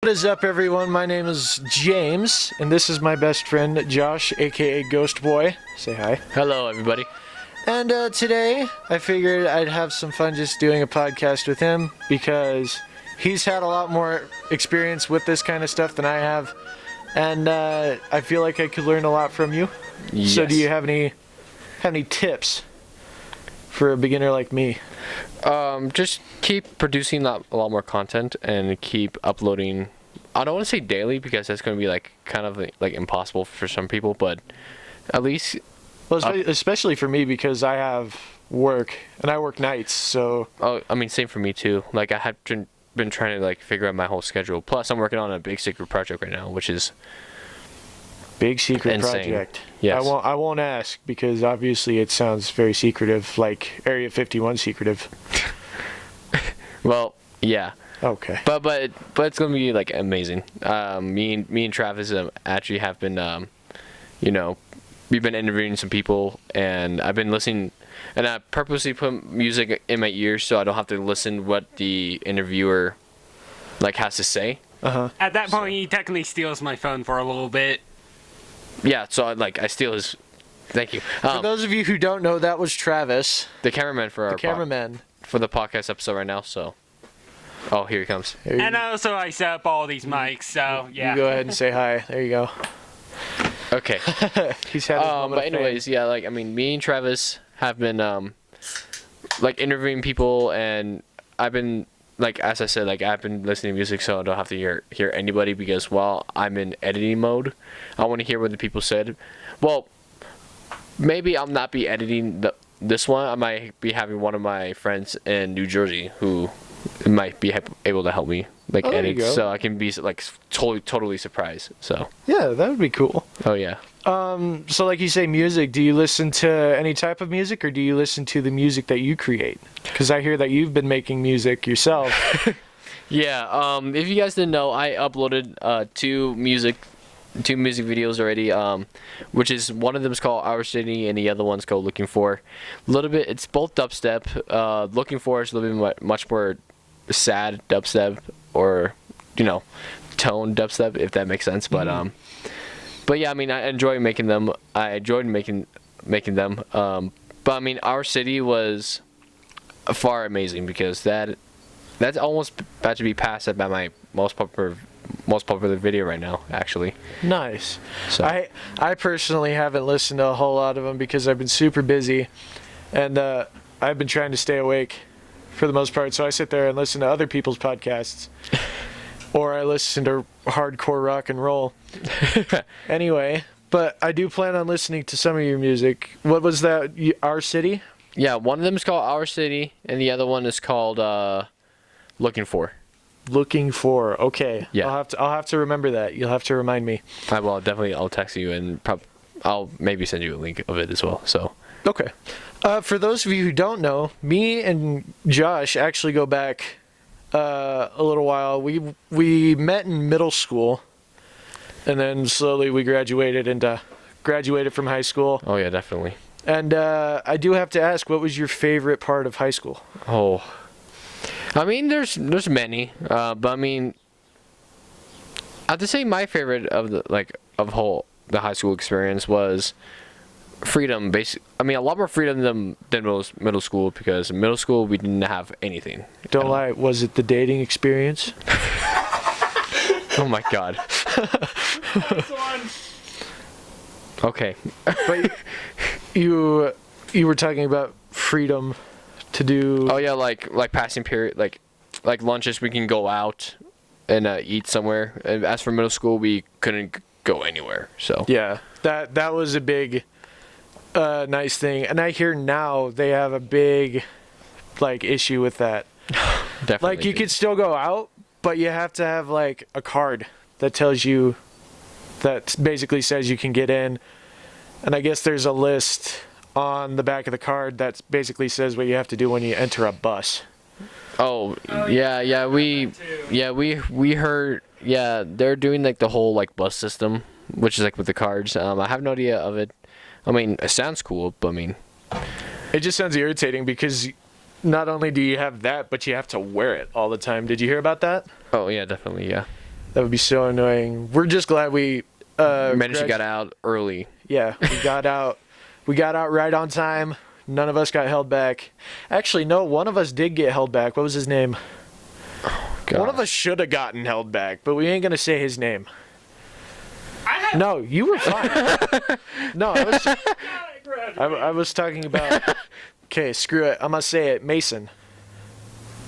What is up, everyone? My name is James, and this is my best friend Josh, aka GhostBoy. Say hi. Hello, everybody. And today, I figured I'd have some fun just doing a podcast with him because he's had a lot more experience with this kind of stuff than I have, and I feel like I could learn a lot from you. Yes. So, do you have any tips for a beginner like me? Just keep producing a lot more content and keep uploading. I don't want to say daily because that's going to be kind of impossible for some people, but at least. Well, especially for me because I have work and I work nights, so. Oh, I mean, same for me too. I have been trying to figure out my whole schedule. Plus, I'm working on a big secret project right now, which is. Big secret insane. Project. Yes. I won't ask because obviously it sounds very secretive, like Area 51 secretive. Well, yeah. Okay. But it's gonna be amazing. Me and Travis actually have been we've been interviewing some people, and I've been listening, and I purposely put music in my ears so I don't have to listen what the interviewer has to say. At that point, he technically steals my phone for a little bit. Yeah, so I steal his. Thank you. For those of you who don't know, that was Travis, the cameraman for for the podcast episode right now. So, oh, here he comes. And also, I set up all these mics, so yeah. You go ahead and say hi. There you go. Okay. He's had his moment but anyways, of fame. yeah, me and Travis have been interviewing people, and I've been as I said, I've been listening to music so I don't have to hear anybody, because while I'm in editing mode, I want to hear what the people said. Well, maybe I'll not be editing this one. I might be having one of my friends in New Jersey who might be able to help me edit, so I can be totally surprised. So yeah, that would be cool. Oh yeah. So like you say, music. Do you listen to any type of music, or do you listen to the music that you create? Because I hear that you've been making music yourself. Yeah. If you guys didn't know, I uploaded two music videos already. Which is, one of them is called Our City and the other one's called Looking For. A little bit. It's both dubstep. Looking For is a little bit much more sad dubstep, or tone dubstep, if that makes sense. But yeah, I mean, I enjoy making them. I enjoyed making them. But I mean, Our City was far amazing because that's almost about to be passed up by my most popular video right now, actually. Nice. So I personally haven't listened to a whole lot of them because I've been super busy, and I've been trying to stay awake for the most part. So I sit there and listen to other people's podcasts, or I listen to hardcore rock and roll. Anyway, but I do plan on listening to some of your music. What was that? Our City? Yeah, one of them is called Our City, and the other one is called Looking For. Looking For. Okay. Yeah. I'll have to remember that. You'll have to remind me. I will definitely. I'll text you, and I'll maybe send you a link of it as well. So. Okay. For those of you who don't know, me and Josh actually go back a little while. We met in middle school, and then slowly we graduated from high school. Oh yeah, definitely. And I do have to ask, what was your favorite part of high school? Oh, I mean, there's many, but I mean, I have to say my favorite of the high school experience was freedom. I mean, a lot more freedom than middle school, because in middle school we didn't have anything. Don't lie. Was it the dating experience? Oh my god. Nice one. Okay. But you were talking about freedom to do. Oh yeah, like passing period, like lunches we can go out and eat somewhere. And as for middle school, we couldn't go anywhere. So yeah, that was a big nice thing. And I hear now they have a big issue with that. Definitely. You could still go out, but you have to have a card that tells you, that basically says you can get in. And I guess there's a list on the back of the card that basically says what you have to do when you enter a bus. Oh yeah, we heard, yeah, they're doing the whole bus system, which is with the cards. I have no idea of it. I mean, it sounds cool, but I mean, it just sounds irritating because not only do you have that, but you have to wear it all the time. Did you hear about that? Oh yeah, definitely, yeah. That would be so annoying. We're just glad we Managed to get out early. Yeah, we got out. We got out right on time. None of us got held back. Actually, no, one of us did get held back. What was his name? God. One of us should have gotten held back, but we ain't gonna say his name. No, you were fine. No, I was talking about. Okay, screw it. I'm gonna say it. Mason.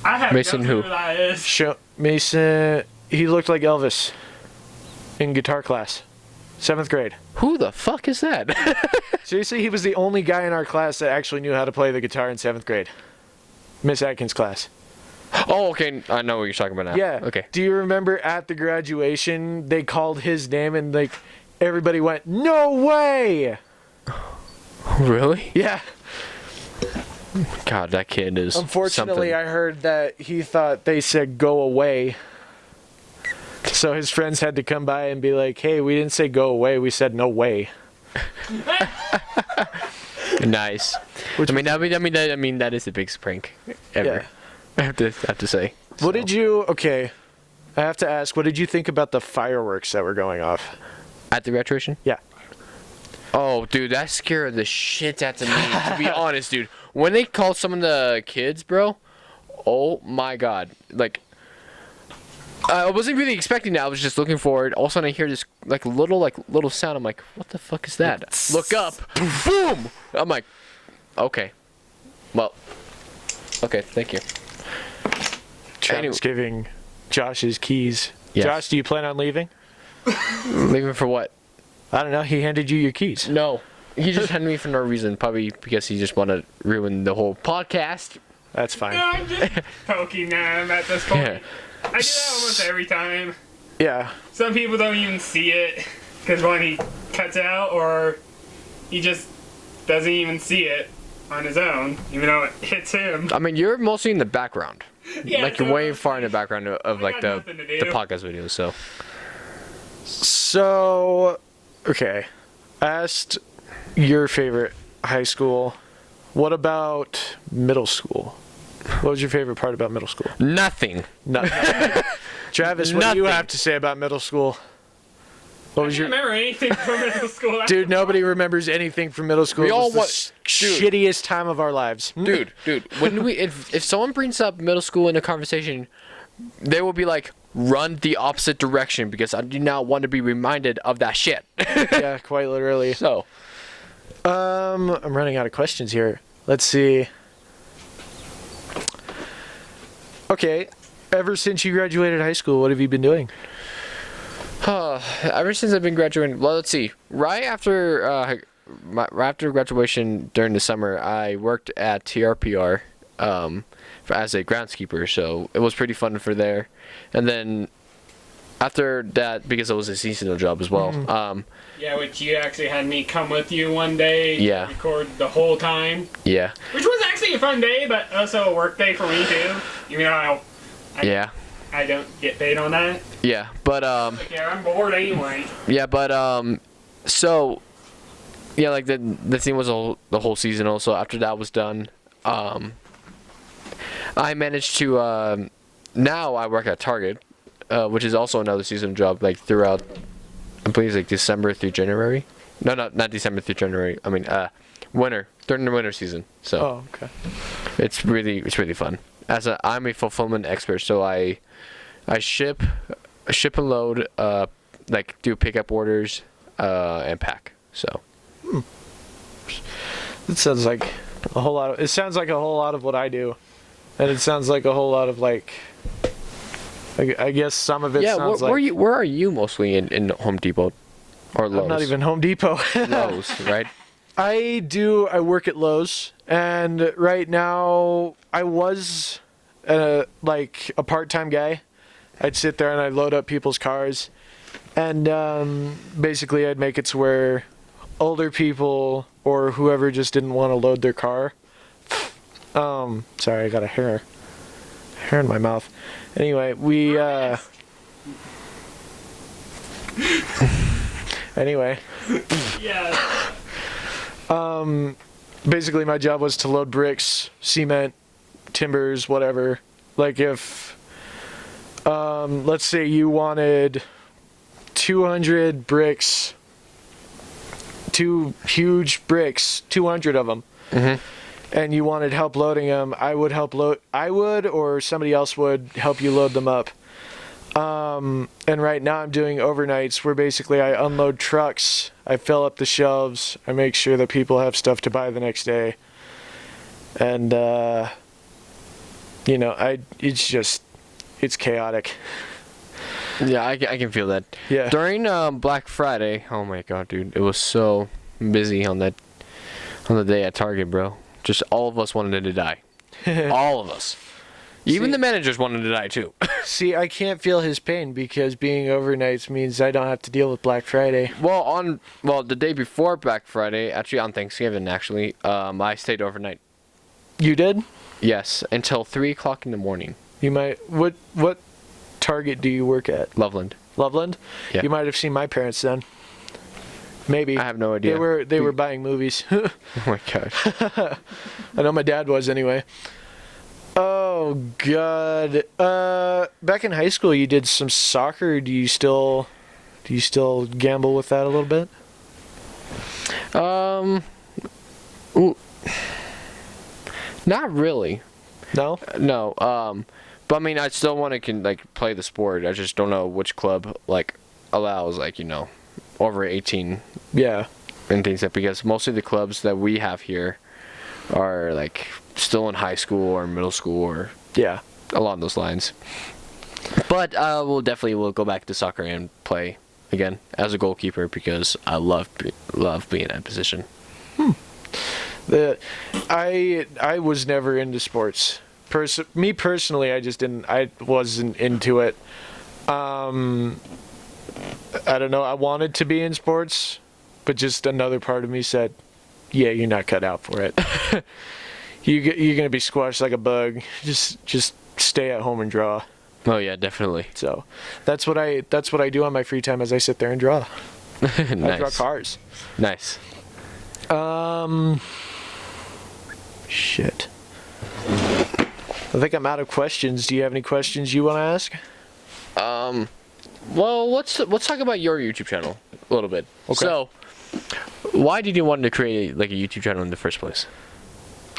I have Mason no who? clue who that is. Mason. He looked like Elvis in guitar class, 7th grade. Who the fuck is that? Seriously, he was the only guy in our class that actually knew how to play the guitar in 7th grade. Miss Atkins' class. Oh, okay. I know what you're talking about now. Yeah. Okay. Do you remember at the graduation they called his name and like everybody went, "No way!" Really? Yeah. God, that kid is. Unfortunately, something. I heard that he thought they said "go away." So his friends had to come by and be like, "Hey, we didn't say go away. We said no way." Nice. I mean, that is the biggest prank ever. Yeah. I have to say. What did you? Okay, I have to ask. What did you think about the fireworks that were going off? At the graduation? Yeah. Oh, dude, that scared the shit out of me. To be honest, dude, when they called some of the kids, bro, oh my god, like. I wasn't really expecting that. I was just looking for it. All of a sudden, I hear this little sound. I'm like, "What the fuck is that?" Look up, boom! I'm like, "Okay, well, okay, thank you." Travis giving Josh his keys. Yes. Josh, do you plan on leaving? Leaving for what? I don't know. He handed you your keys. No, he just had me for no reason. Probably because he just wanted to ruin the whole podcast. That's fine. No, I'm just poking them at this point. Yeah. I do that almost every time. Yeah. Some people don't even see it because when he cuts out or he just doesn't even see it on his own, even though it hits him. I mean, you're mostly in the background. Yeah, Like, you're so way far in the background of I like got the nothing to do. podcast videos. So So, okay. I asked your favorite high school. What about middle school? What was your favorite part about middle school? nothing. Nothing. Travis, what do you Nothing. have to say about middle school? What I was don't your remember anything from middle school. That's dude? the Nobody remembers anything from middle school. We It was all the want- dude. shittiest time of our lives, Dude, when if someone brings up middle school in a conversation, they will be like, run the opposite direction because I do not want to be reminded of that shit. Yeah, quite literally. So, I'm running out of questions here. Let's see. Okay, ever since you graduated high school, what have you been doing? ever since I've been graduating, well, let's see. Right after graduation during the summer, I worked at TRPR as a groundskeeper, so it was pretty fun for there. And then after that, because it was a seasonal job as well, Yeah, which you actually had me come with you one day. Yeah. Record the whole time. yeah, Which was actually a fun day, but also a work day for me too. Even though yeah, I don't get paid on that. yeah. But Yeah, I'm bored anyway. yeah, but so yeah, like the thing was the whole seasonal. So after that was done, I managed to now I work at Target, which is also another seasonal job. Like throughout, I believe it's like December through January. No, not December through January. I mean, winter during the winter season. So Oh, okay. it's really fun. I'm a fulfillment expert, so I ship and load, like do pickup orders, and pack. So It sounds like a whole lot. It sounds like a whole lot of what I do, and it sounds like a whole lot of like. I guess some of it yeah, sounds where are you mostly in Home Depot or Lowe's? I'm not even Home Depot. Lowe's, right? I work at Lowe's, and right now I was like a part-time guy. I'd sit there and I'd load up people's cars, and basically I'd make it to where older people or whoever just didn't want to load their car. Sorry, I got a hair in my mouth. Anyway, anyway. Yeah. Basically my job was to load bricks, cement, timbers, whatever. Like if let's say you wanted 200 bricks, 2 huge bricks, 200 of them, and you wanted help loading them, I would or somebody else would help you load them up. And right now I'm doing overnights where basically I unload trucks, I fill up the shelves, I make sure that people have stuff to buy the next day. And, it's chaotic. Yeah, I can feel that. Yeah. During Black Friday, oh my god, dude, it was so busy on the day at Target, bro. Just all of us wanted to die. All of us. Even the managers wanted to die too. See, I can't feel his pain because being overnights means I don't have to deal with Black Friday. Well, the day before Black Friday, actually on Thanksgiving, I stayed overnight. You did? Yes, until 3 o'clock in the morning. You might. What Target do you work at? Loveland. Loveland? Yeah. You might have seen my parents then. Maybe. I have no idea. They were buying movies. Oh my gosh. I know my dad was anyway. Oh god. Back in high school you did some soccer. Do you still gamble with that a little bit? Ooh. Not really. No? No. But I mean, I still want to play the sport. I just don't know which club allows over 18. Yeah. And things because most of the clubs that we have here are still in high school or middle school or yeah, along those lines. But we'll go back to soccer and play again as a goalkeeper because I love being in that position. I was never into sports. Me personally, I wasn't into it. I don't know. I wanted to be in sports, but just another part of me said, "Yeah, you're not cut out for it. You're gonna be squashed like a bug. Just stay at home and draw." Oh yeah, definitely. So that's what I do on my free time as I sit there and draw. Nice. I draw cars. Nice. Shit. I think I'm out of questions. Do you have any questions you want to ask? Well, let's talk about your YouTube channel a little bit. Okay. So, why did you want to create a YouTube channel in the first place?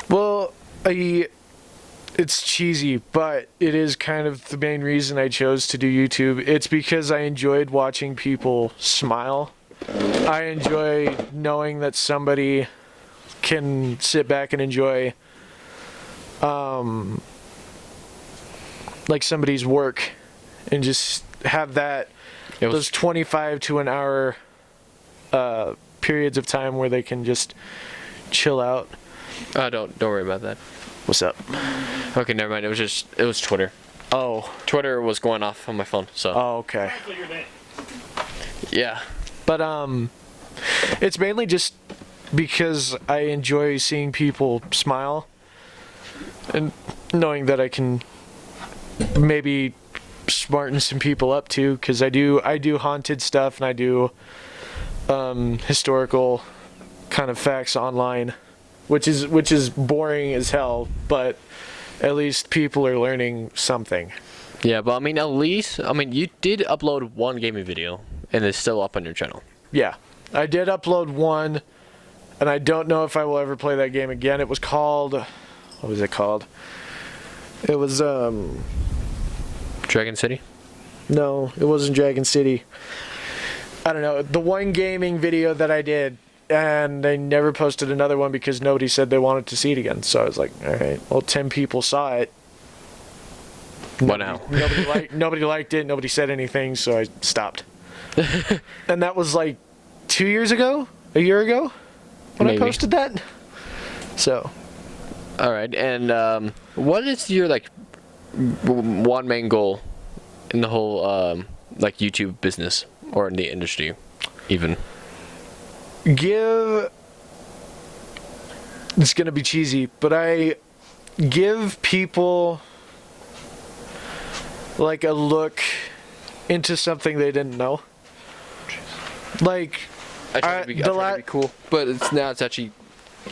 Well, it's cheesy, but it is kind of the main reason I chose to do YouTube. It's because I enjoyed watching people smile. I enjoy knowing that somebody can sit back and enjoy somebody's work and just have those 25 to an hour periods of time where they can just chill out. Don't worry about that. What's up? Okay, never mind. It was Twitter. Oh. Twitter was going off on my phone, so. Oh, okay. Yeah. But it's mainly just because I enjoy seeing people smile and knowing that I can maybe smarten some people up too, because I do haunted stuff and I do historical kind of facts online, which is boring as hell, but at least people are learning something. Yeah, but you did upload one gaming video and it's still up on your channel. Yeah, I did upload one, and I don't know if I will ever play that game again. It was called, what was it called? It was Dragon City? No, it wasn't Dragon City. I don't know. The one gaming video that I did, and they never posted another one because nobody said they wanted to see it again. So I was like, all right, well, 10 people saw it. What now? Nobody liked it. Nobody said anything, so I stopped. And that was like 2 years ago, a year ago, when Maybe. I posted that. So. All right, and what is your one main goal in the whole YouTube business or in the industry, even? It's gonna be cheesy, but I give people a look into something they didn't know. I try to be cool, but it's actually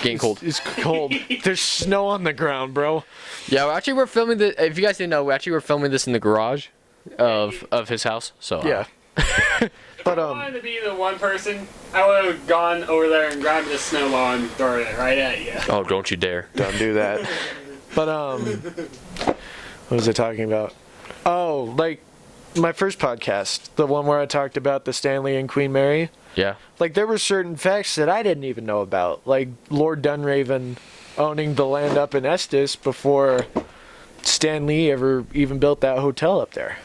getting cold. It's cold. There's snow on the ground, bro. Yeah, we're filming this. If you guys didn't know, we're filming this in the garage. of his house. So Yeah. But I wanted to be the one person, I would have gone over there and grabbed the snowball and thrown it right at you. Oh, don't you dare! don't do that. But what was I talking about? Oh, like my first podcast, the one where I talked about the Stanley and Queen Mary. Yeah. Like there were certain facts that I didn't even know about, like Lord Dunraven owning the land up in Estes before Stan Lee ever even built that hotel up there.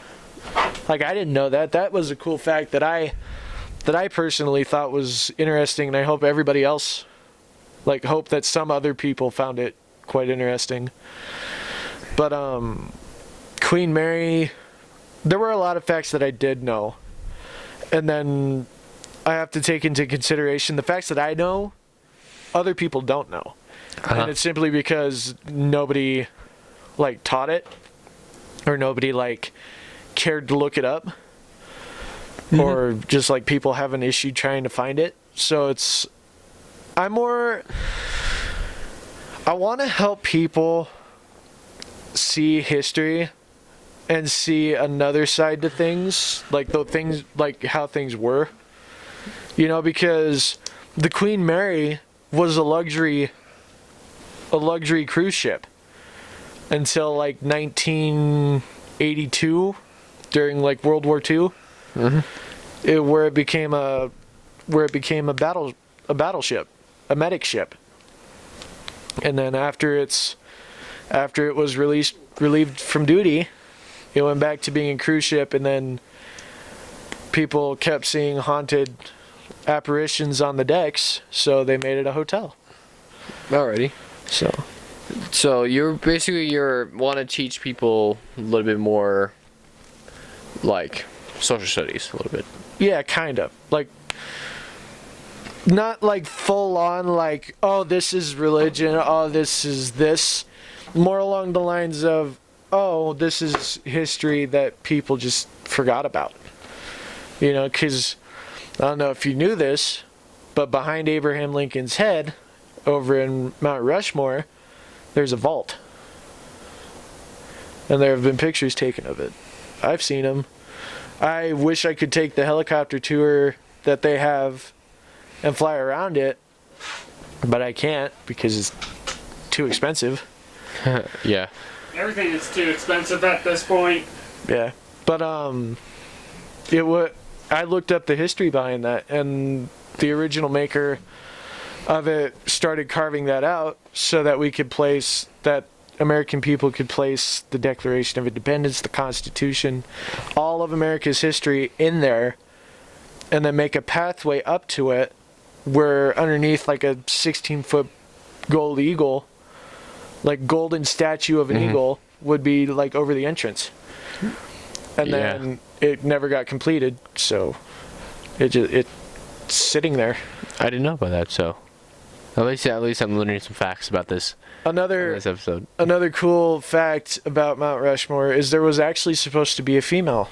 Like I didn't know that. That was a cool fact that I personally thought was interesting, and I hope everybody else, like, hope that some other people found it quite interesting. But Queen Mary, there were a lot of facts that I did know, and then I have to take into consideration the facts that I know other people don't know. And it's simply because nobody like taught it, or nobody like cared to look it up, or just like people have an issue trying to find it. So I want to help people see history and see another side to things, like the things, like how things were, you know, because the Queen Mary was a luxury cruise ship until like 1982 during like World War II, where it became a battleship, a medic ship. And then after it was relieved from duty, it went back to being a cruise ship, and then people kept seeing haunted apparitions on the decks, so they made it a hotel. Alrighty. So you're want to teach people a little bit more, like social studies, a little bit. yeah, kind of like, not like full on like, oh, this is religion, oh, this is this. More along the lines of, oh, this is history that people just forgot about. You know, because I don't know if you knew this, but behind Abraham Lincoln's head, over in Mount Rushmore, there's a vault. And there have been pictures taken of it. I've seen them. I wish I could take the helicopter tour that they have and fly around it, but I can't because it's too expensive. Yeah. Everything is too expensive at this point. Yeah. But I looked up the history behind that, and the original maker of it started carving that out so that American people could place the Declaration of Independence, the Constitution, all of America's history in there, and then make a pathway up to it where underneath like a 16-foot gold eagle, like golden statue of an eagle, would be like over the entrance. And then it never got completed, so it's sitting there. I didn't know about that, so at least I'm learning some facts about this. This episode. Another cool fact about Mount Rushmore is there was actually supposed to be a female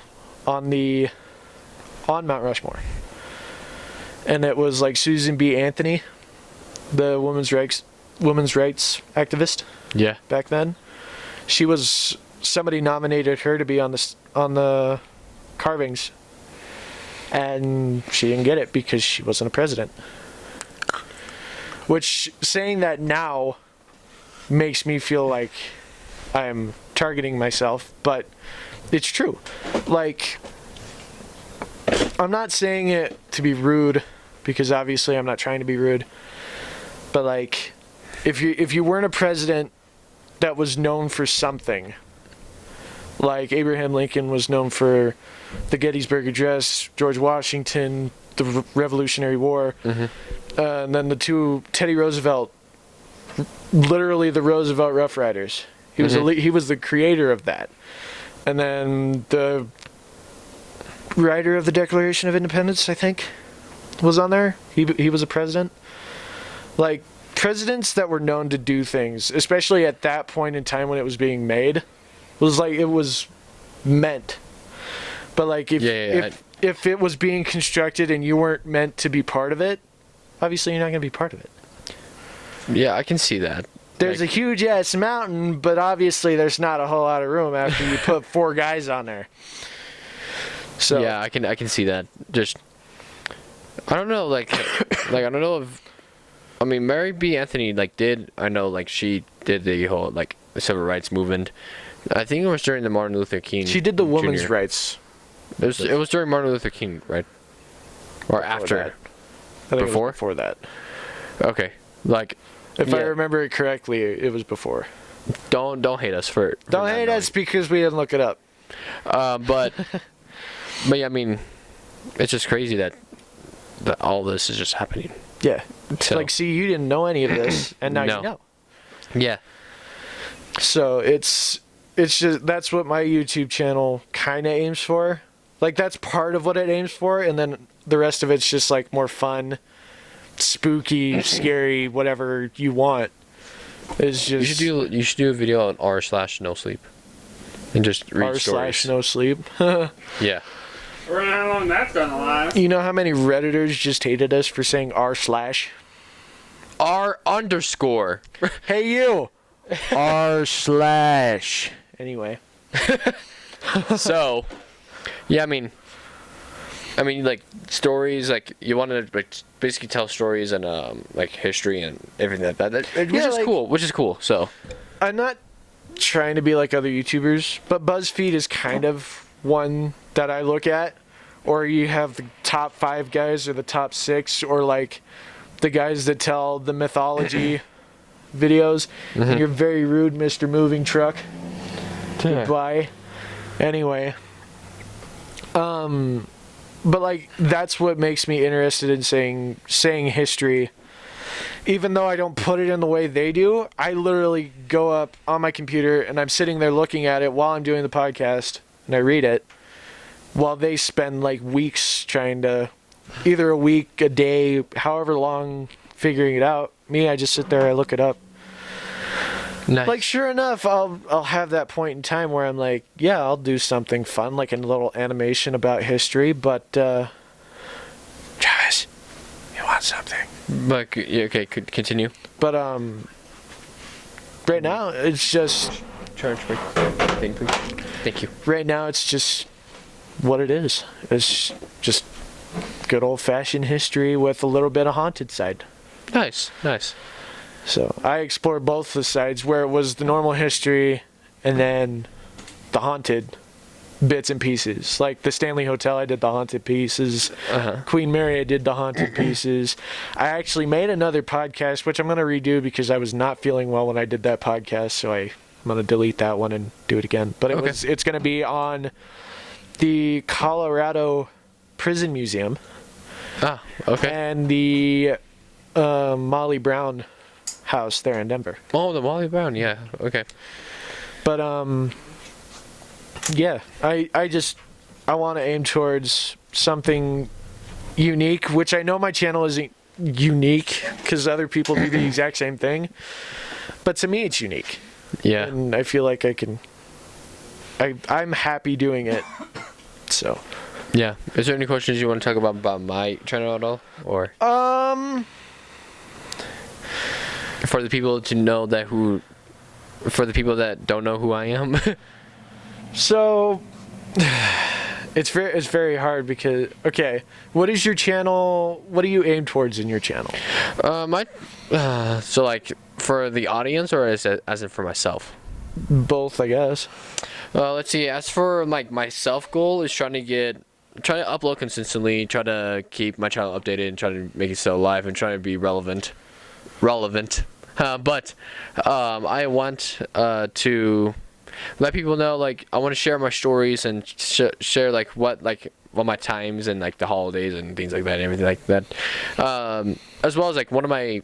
on Mount Rushmore, and it was like Susan B. Anthony, the women's rights activist. Yeah. Back then, somebody nominated her to be on the carvings, and she didn't get it because she wasn't a president. Which, saying that now makes me feel like I'm targeting myself, but it's true. Like, I'm not saying it to be rude, because obviously I'm not trying to be rude, but like, if you weren't a president that was known for something, like Abraham Lincoln was known for the Gettysburg Address, George Washington, the Revolutionary War, and then the two, Teddy Roosevelt, literally the Roosevelt Rough Riders. He was the creator of that. And then the writer of the Declaration of Independence, I think, was on there. He was a president. Like, presidents that were known to do things, especially at that point in time when it was being made, was like, it was meant. But like, if it was being constructed and you weren't meant to be part of it, obviously you're not going to be part of it. Yeah, I can see that. There's a huge ass mountain, but obviously there's not a whole lot of room after you put 4 guys on there. So yeah, I can see that. Just I don't know, like I don't know if I mean Mary B. Anthony I know she did the whole the civil rights movement. I think it was during the Martin Luther King. she did the women's Jr. rights. It was during Martin Luther King, right? Or after? That. I think Before? It was before that. Okay, If I yeah. remember it correctly, it was before. Don't hate us for Don't not hate knowing. us because we didn't look it up. But yeah, I mean, it's just crazy that all this is just happening. Yeah. So- See, you didn't know any of this, and now No. you know. Yeah. So it's just that's what my YouTube channel kind of aims for. That's part of what it aims for, and then the rest of it's just more fun, spooky, scary, whatever you want. It's just You should do a video on r/no sleep, and just read stories. r/no sleep. Yeah. I don't know how long that's gonna last. You know how many Redditors just hated us for saying r/? r_. Hey you, r/. Anyway, So, yeah, I mean, stories you want to basically tell stories and history and everything like that. Which is cool. So, I'm not trying to be like other YouTubers, but BuzzFeed is kind of one that I look at. Or you have the top 5 guys or the top 6, or the guys that tell the mythology videos. And you're very rude, Mr. Moving Truck. Goodbye. Anyway. But that's what makes me interested in saying history. Even though I don't put it in the way they do, I literally go up on my computer and I'm sitting there looking at it while I'm doing the podcast and I read it, while they spend weeks trying to, either a week, a day, however long, figuring it out. Me, I just sit there, I look it up. nice. Sure enough, I'll have that point in time where I'm yeah, I'll do something fun, a little animation about history, but, Travis, you want something? But yeah, okay, could continue. But, right now, it's just, Charge break thing, please. Thank you. right now, it's just what it is. It's just good old-fashioned history with a little bit of haunted side. Nice. So I explored both the sides, where it was the normal history and then the haunted bits and pieces. The Stanley Hotel, I did the haunted pieces. Queen Mary, I did the haunted pieces. I actually made another podcast, which I'm going to redo because I was not feeling well when I did that podcast, so I'm going to delete that one and do it again. But it's going to be on the Colorado Prison Museum Ah, okay. and the Molly Brown house there in Denver. Oh, the Molly Brown, yeah. Okay. But yeah, I want to aim towards something unique, which I know my channel isn't unique because other people do the exact same thing, but to me it's unique. Yeah. And I feel like I'm happy doing it. So Yeah. Is there any questions you want to talk about my channel at all, or for the people to know for the people that don't know who I am? So it's very hard because, okay, what is your channel? What do you aim towards in your channel? So for the audience, or as in for myself? Both, I guess. Let's see. As for my self goal is try to upload consistently, try to keep my channel updated, and try to make it stay alive, and try to be relevant. But I want to let people know, I want to share my stories and share what my times and the holidays and things like that and everything like that, as well as two of my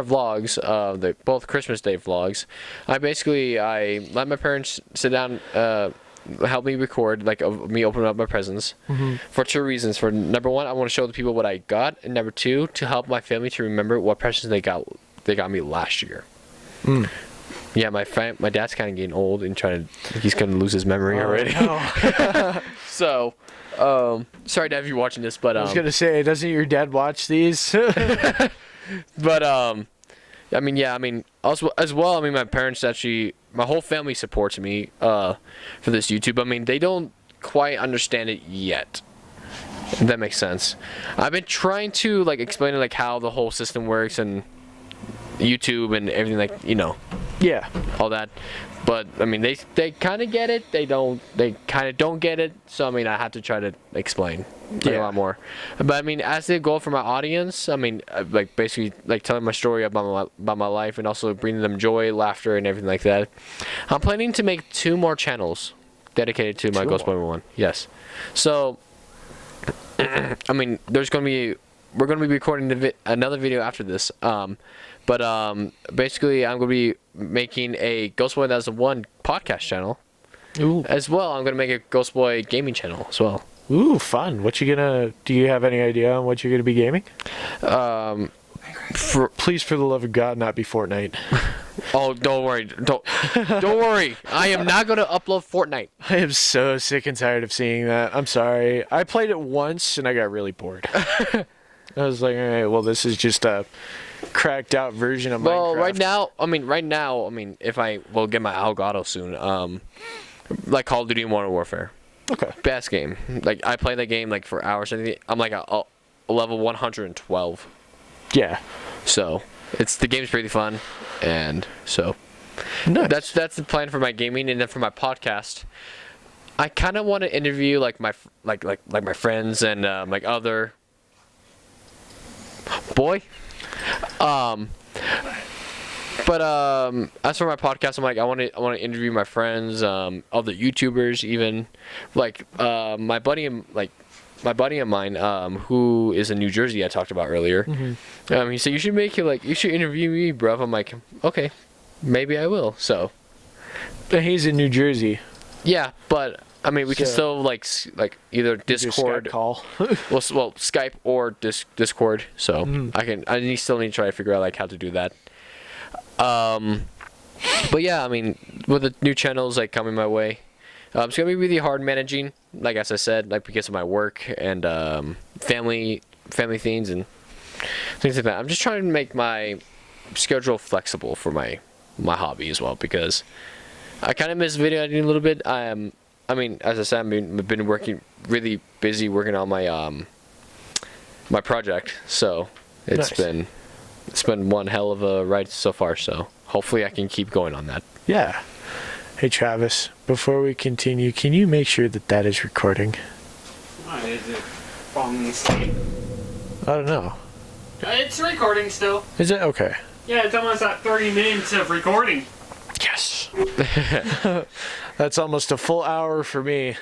vlogs, both Christmas Day vlogs. I let my parents sit down, help me record of me opening up my presents, for 2 reasons. For number 1, I want to show the people what I got, and number 2, to help my family to remember what presents they got me last year. Yeah, my dad's kind of getting old and he's gonna lose his memory already. No. So, sorry, Dad, if you're watching this, but I was gonna say, doesn't your dad watch these? but as well, my parents my whole family supports me for this YouTube. They don't quite understand it yet. If that makes sense. I've been trying to like explain like how the whole system works and YouTube and everything, like, you know, Yeah. all that. But I mean, they kind of get it. They kind of don't get it. So I mean, I have to try to explain a lot more. But I mean, as they go for my audience, I mean, like basically like telling my story about my life and also bringing them joy, laughter, and everything like that. I'm planning to make 2 more channels dedicated to my GhostBoy 1. Yes. So I mean, we're gonna be recording another video after this. But basically, I'm gonna be making a GhostBoy 1001 podcast channel. Ooh. As well. I'm gonna make a GhostBoy gaming channel as well. Ooh, fun. Do you have any idea on what you're gonna be gaming? Please, for the love of God, not be Fortnite. Oh, don't worry. Don't worry. I am not gonna upload Fortnite. I am so sick and tired of seeing that. I'm sorry. I played it once and I got really bored. I was like, all right, well, this is just a cracked out version of Minecraft. Well, right now, if I will get my Elgato soon, like Call of Duty Modern Warfare. Okay. Best game. Like, I play that game like for hours. I'm like a level 112. Yeah. So the game's pretty fun, and so Nice. that's the plan for my gaming. And then for my podcast, I kind of want to interview like my friends and like other boy. But as for my podcast, I'm like I want to interview my friends, other YouTubers, even like my buddy of mine, who is in New Jersey, I talked about earlier. Mm-hmm. He said you should interview me, bro. I'm like, okay, maybe I will. So He's in New Jersey. yeah, but I mean we can still like either Discord, Skype call. well Skype or Discord. So I still need to try to figure out like how to do that. But yeah, I mean with the new channels like coming my way. It's gonna be really hard managing, like as I said, like because of my work and family things and things like that. I'm just trying to make my schedule flexible for my hobby as well, because I kind of miss video editing a little bit. I mean, as I said, I've been working really busy working on my my project, so it's been one hell of a ride so far. So hopefully I can keep going on that. Yeah. Hey Travis, before we continue, can you make sure that is recording? Why is it falling asleep? I don't know. It's recording still. Is it? Okay. Yeah, it's almost at 30 minutes of recording. Yes. That's almost a full hour for me.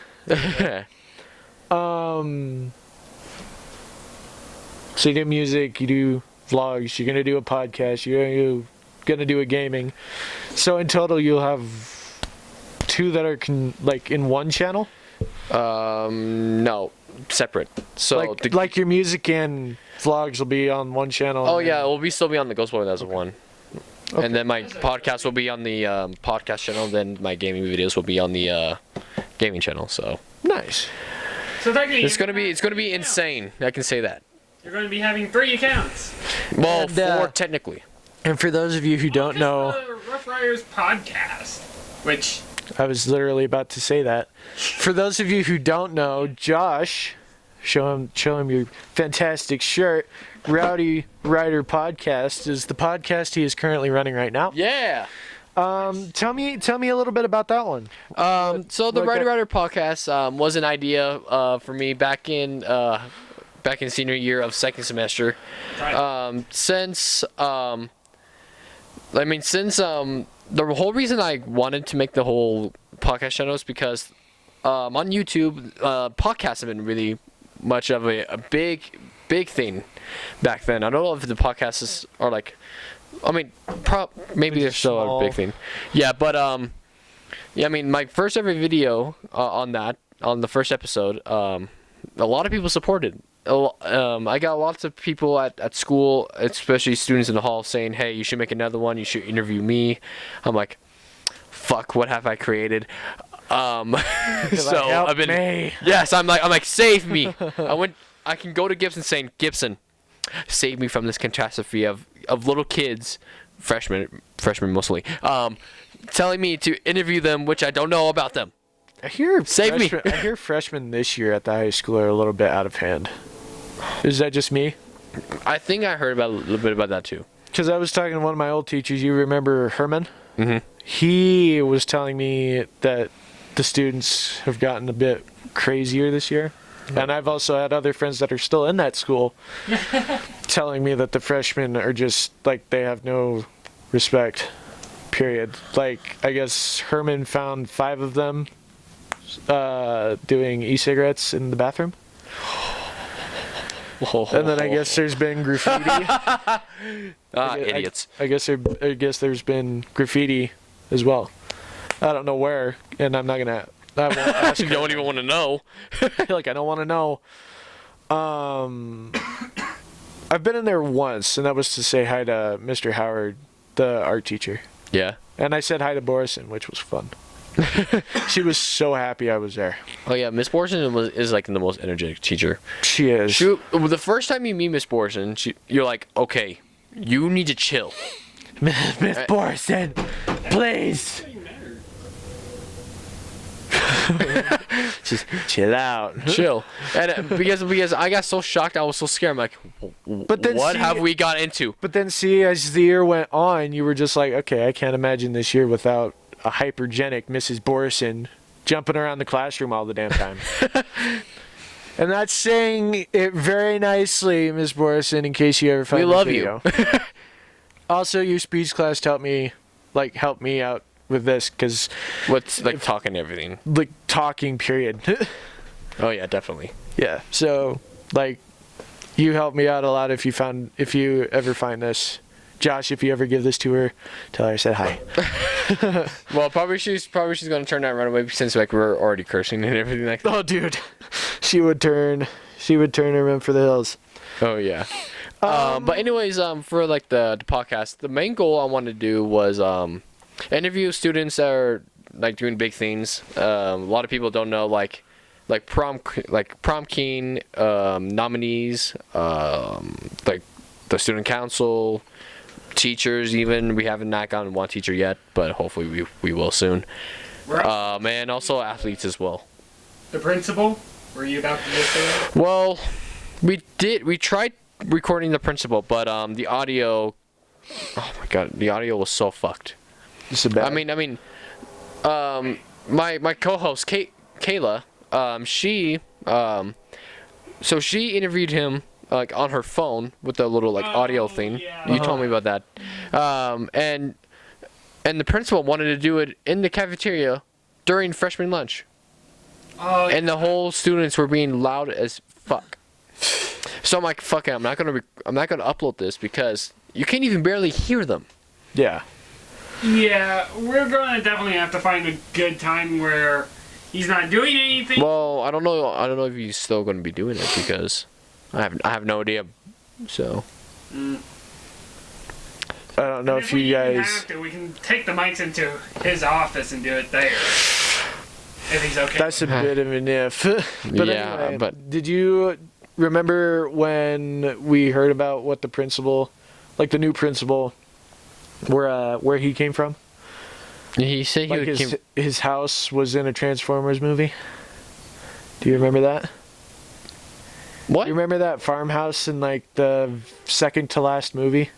So you do music, you do vlogs, you're gonna do a podcast, you're gonna do a gaming. So in total you'll have 2 that are like in one channel? No, separate. So like your music and vlogs will be on one channel. Oh yeah, it will still be on the GhostBoy 1001. Okay. And then my podcast will be on the podcast channel. Then my gaming videos will be on the gaming channel. So nice. So it's gonna be insane. I can say that. You're going to be having 3 accounts. Well, And, 4 technically. And for those of you who don't know, the Rough Riders podcast, which I was literally about to say that. For those of you who don't know, Josh, show him your fantastic shirt. Rowdy Rider Podcast is the podcast he is currently running right now. Yeah. Tell me a little bit about that one. So the Rowdy Rider Podcast was an idea for me back in senior year of second semester. right. Since the whole reason I wanted to make the whole podcast channel is because on YouTube, podcasts have been really much of a big thing back then. I don't know if the podcasts are like, I mean, maybe they're still small. a big thing. Yeah, but yeah, I mean, my first ever video on the first episode, a lot of people supported. I got lots of people at school, especially students in the hall, saying, "Hey, you should make another one. You should interview me." I'm like, "Fuck, what have I created?" So Help I've been, me. yes, I'm like, save me. I can go to Gibson saying, "Gibson, save me from this catastrophe of little kids, freshmen mostly, telling me to interview them, which I don't know about them." I hear Save me. I hear freshmen this year at the high school are a little bit out of hand. Is that just me? I think I heard about a little bit about that too. Because I was talking to one of my old teachers. You remember Herman? Mm-hmm. He was telling me that the students have gotten a bit crazier this year. And I've also had other friends that are still in that school telling me that the freshmen are just, like, they have no respect, period. Like, I guess Herman found 5 of them doing e-cigarettes in the bathroom. And then I guess there's been graffiti. Idiots. I guess there's been graffiti as well. I don't know where, and I'm not gonna. I won't ask. You don't even want to know. Like, I don't want to know. I've been in there once, and that was to say hi to Mr. Howard, the art teacher. Yeah. And I said hi to Borison, which was fun. She was so happy I was there. Oh yeah, Miss Borson is like the most energetic teacher. She is. The first time you meet Miss Borson, you're like, okay, you need to chill. Miss Borison, please. Just chill out. Chill. And because I got so shocked, I was so scared. I'm like, But then what see- have we got into? But then see, as the year went on, you were just like, okay, I can't imagine this year without a hypergenic Mrs. Borison jumping around the classroom all the damn time. And that's saying it very nicely, Miss Borison, in case you ever find We this love video. Also, your speech class helped me out with this, because What's like talking everything? like talking period. Oh yeah, definitely. Yeah. So like, you helped me out a lot. If you ever find this, Josh, if you ever give this to her, tell her I said hi. Well, probably she's gonna turn that right away since like we're already cursing and everything like that. Oh, dude, she would turn and run for the hills. Oh yeah. But anyways, for like the podcast, the main goal I wanted to do was interview students that are like doing big things. A lot of people don't know like prom king nominees, like the student council, teachers. Even we haven't not gotten one teacher yet, but hopefully we will soon. And also athletes as well. The principal? Were you about to just say that? Well, we tried recording the principal, but the audio, oh my god, the audio was so fucked. This is bad. I mean, my co-host Kayla, so she interviewed him like on her phone with the little like audio thing. yeah. You told me about that. And the principal wanted to do it in the cafeteria during freshman lunch, Oh, and the whole students were being loud as fuck. So I'm like, fuck it, I'm not gonna upload this because you can't even barely hear them. yeah. yeah, we're gonna definitely have to find a good time where he's not doing anything. Well, I don't know if he's still gonna be doing it because I have no idea. So I don't know if we you even guys. have to, we can take the mics into his office and do it there. If he's okay. That's a bit of an if. But Yeah, anyway, but- did you remember when we heard about what the principal, like the new principal, where he came from? he said he Like came. his house was in a Transformers movie. Do you remember that? What? You remember that farmhouse in like the second to last movie?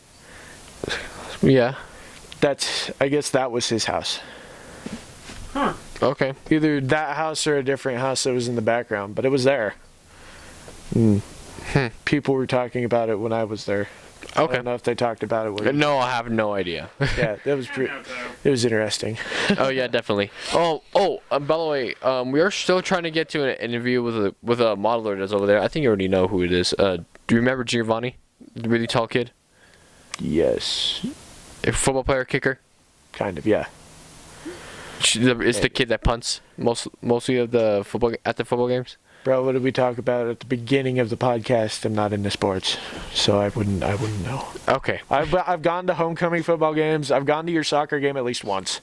Yeah. I guess that was his house. Huh. Okay. Either that house or a different house that was in the background, but it was there. People were talking about it when I was there. I Okay. don't know if they talked about it. When, No, I have no idea. yeah, that was I pretty. know, though. It was interesting. Oh yeah, definitely. Oh. By the way, we are still trying to get to an interview with a modeler that's over there. I think you already know who it is. Do you remember Giovanni, the really tall kid, Yes, a football player, kicker? kind of. Yeah. It's the kid that punts mostly of the football games. Bro, what did we talk about at the beginning of the podcast? I'm not into sports, so I wouldn't know. Okay. I've gone to homecoming football games. I've gone to your soccer game at least once.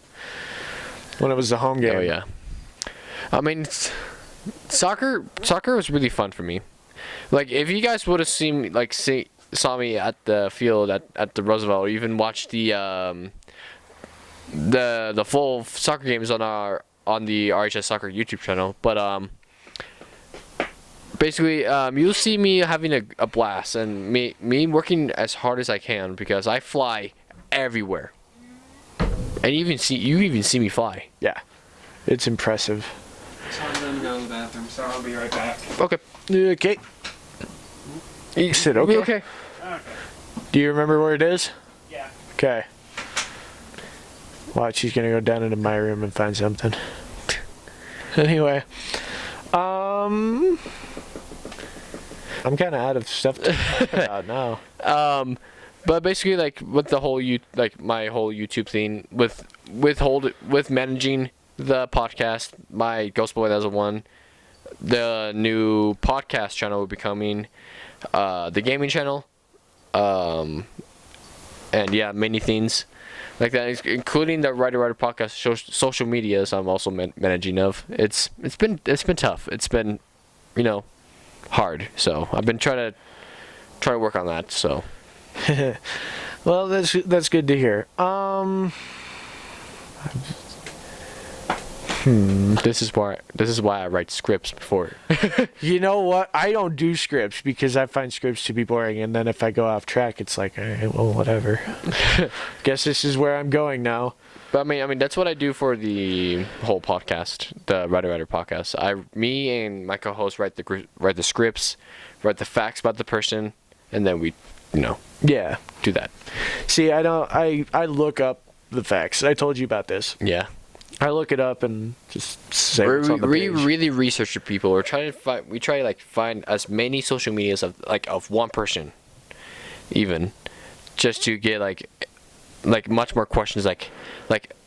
When it was the home game. Oh yeah. I mean, soccer was really fun for me. Like if you guys would have saw me at the field at the Roosevelt, or even watched the full soccer games on on the RHS Soccer YouTube channel. But basically, you'll see me having a blast and me working as hard as I can because I fly everywhere. And you even see me fly. Yeah, it's impressive. So I'm gonna go to the bathroom, so I'll be right back. Okay. Okay. You said okay. Okay. Okay. Do you remember where it is? Yeah. Okay. Watch, she's gonna go down into my room and find something. Anyway, I'm kind of out of stuff to talk about now. But basically, like with the whole my whole YouTube thing with managing the podcast, my GhostBoy 1001, the new podcast channel will be coming, the gaming channel, and yeah, many things like that, including the Writer podcast social medias. I'm also managing of. It's been tough. It's been, hard. So I've been trying to work on that. So. Well, that's good to hear. This is why I write scripts before. You know what? I don't do scripts because I find scripts to be boring, and then if I go off track, it's like, all right, well, whatever. Guess this is where I'm going now. But I mean, that's what I do for the whole podcast, the Writer podcast. Me and my co-host write the scripts, write the facts about the person, and then we, Yeah. do that. See, I look up the facts. I told you about this. Yeah. I look it up and just say We what's on the page. really research the people. We try to find as many social medias of one person, even, just to get like much more questions like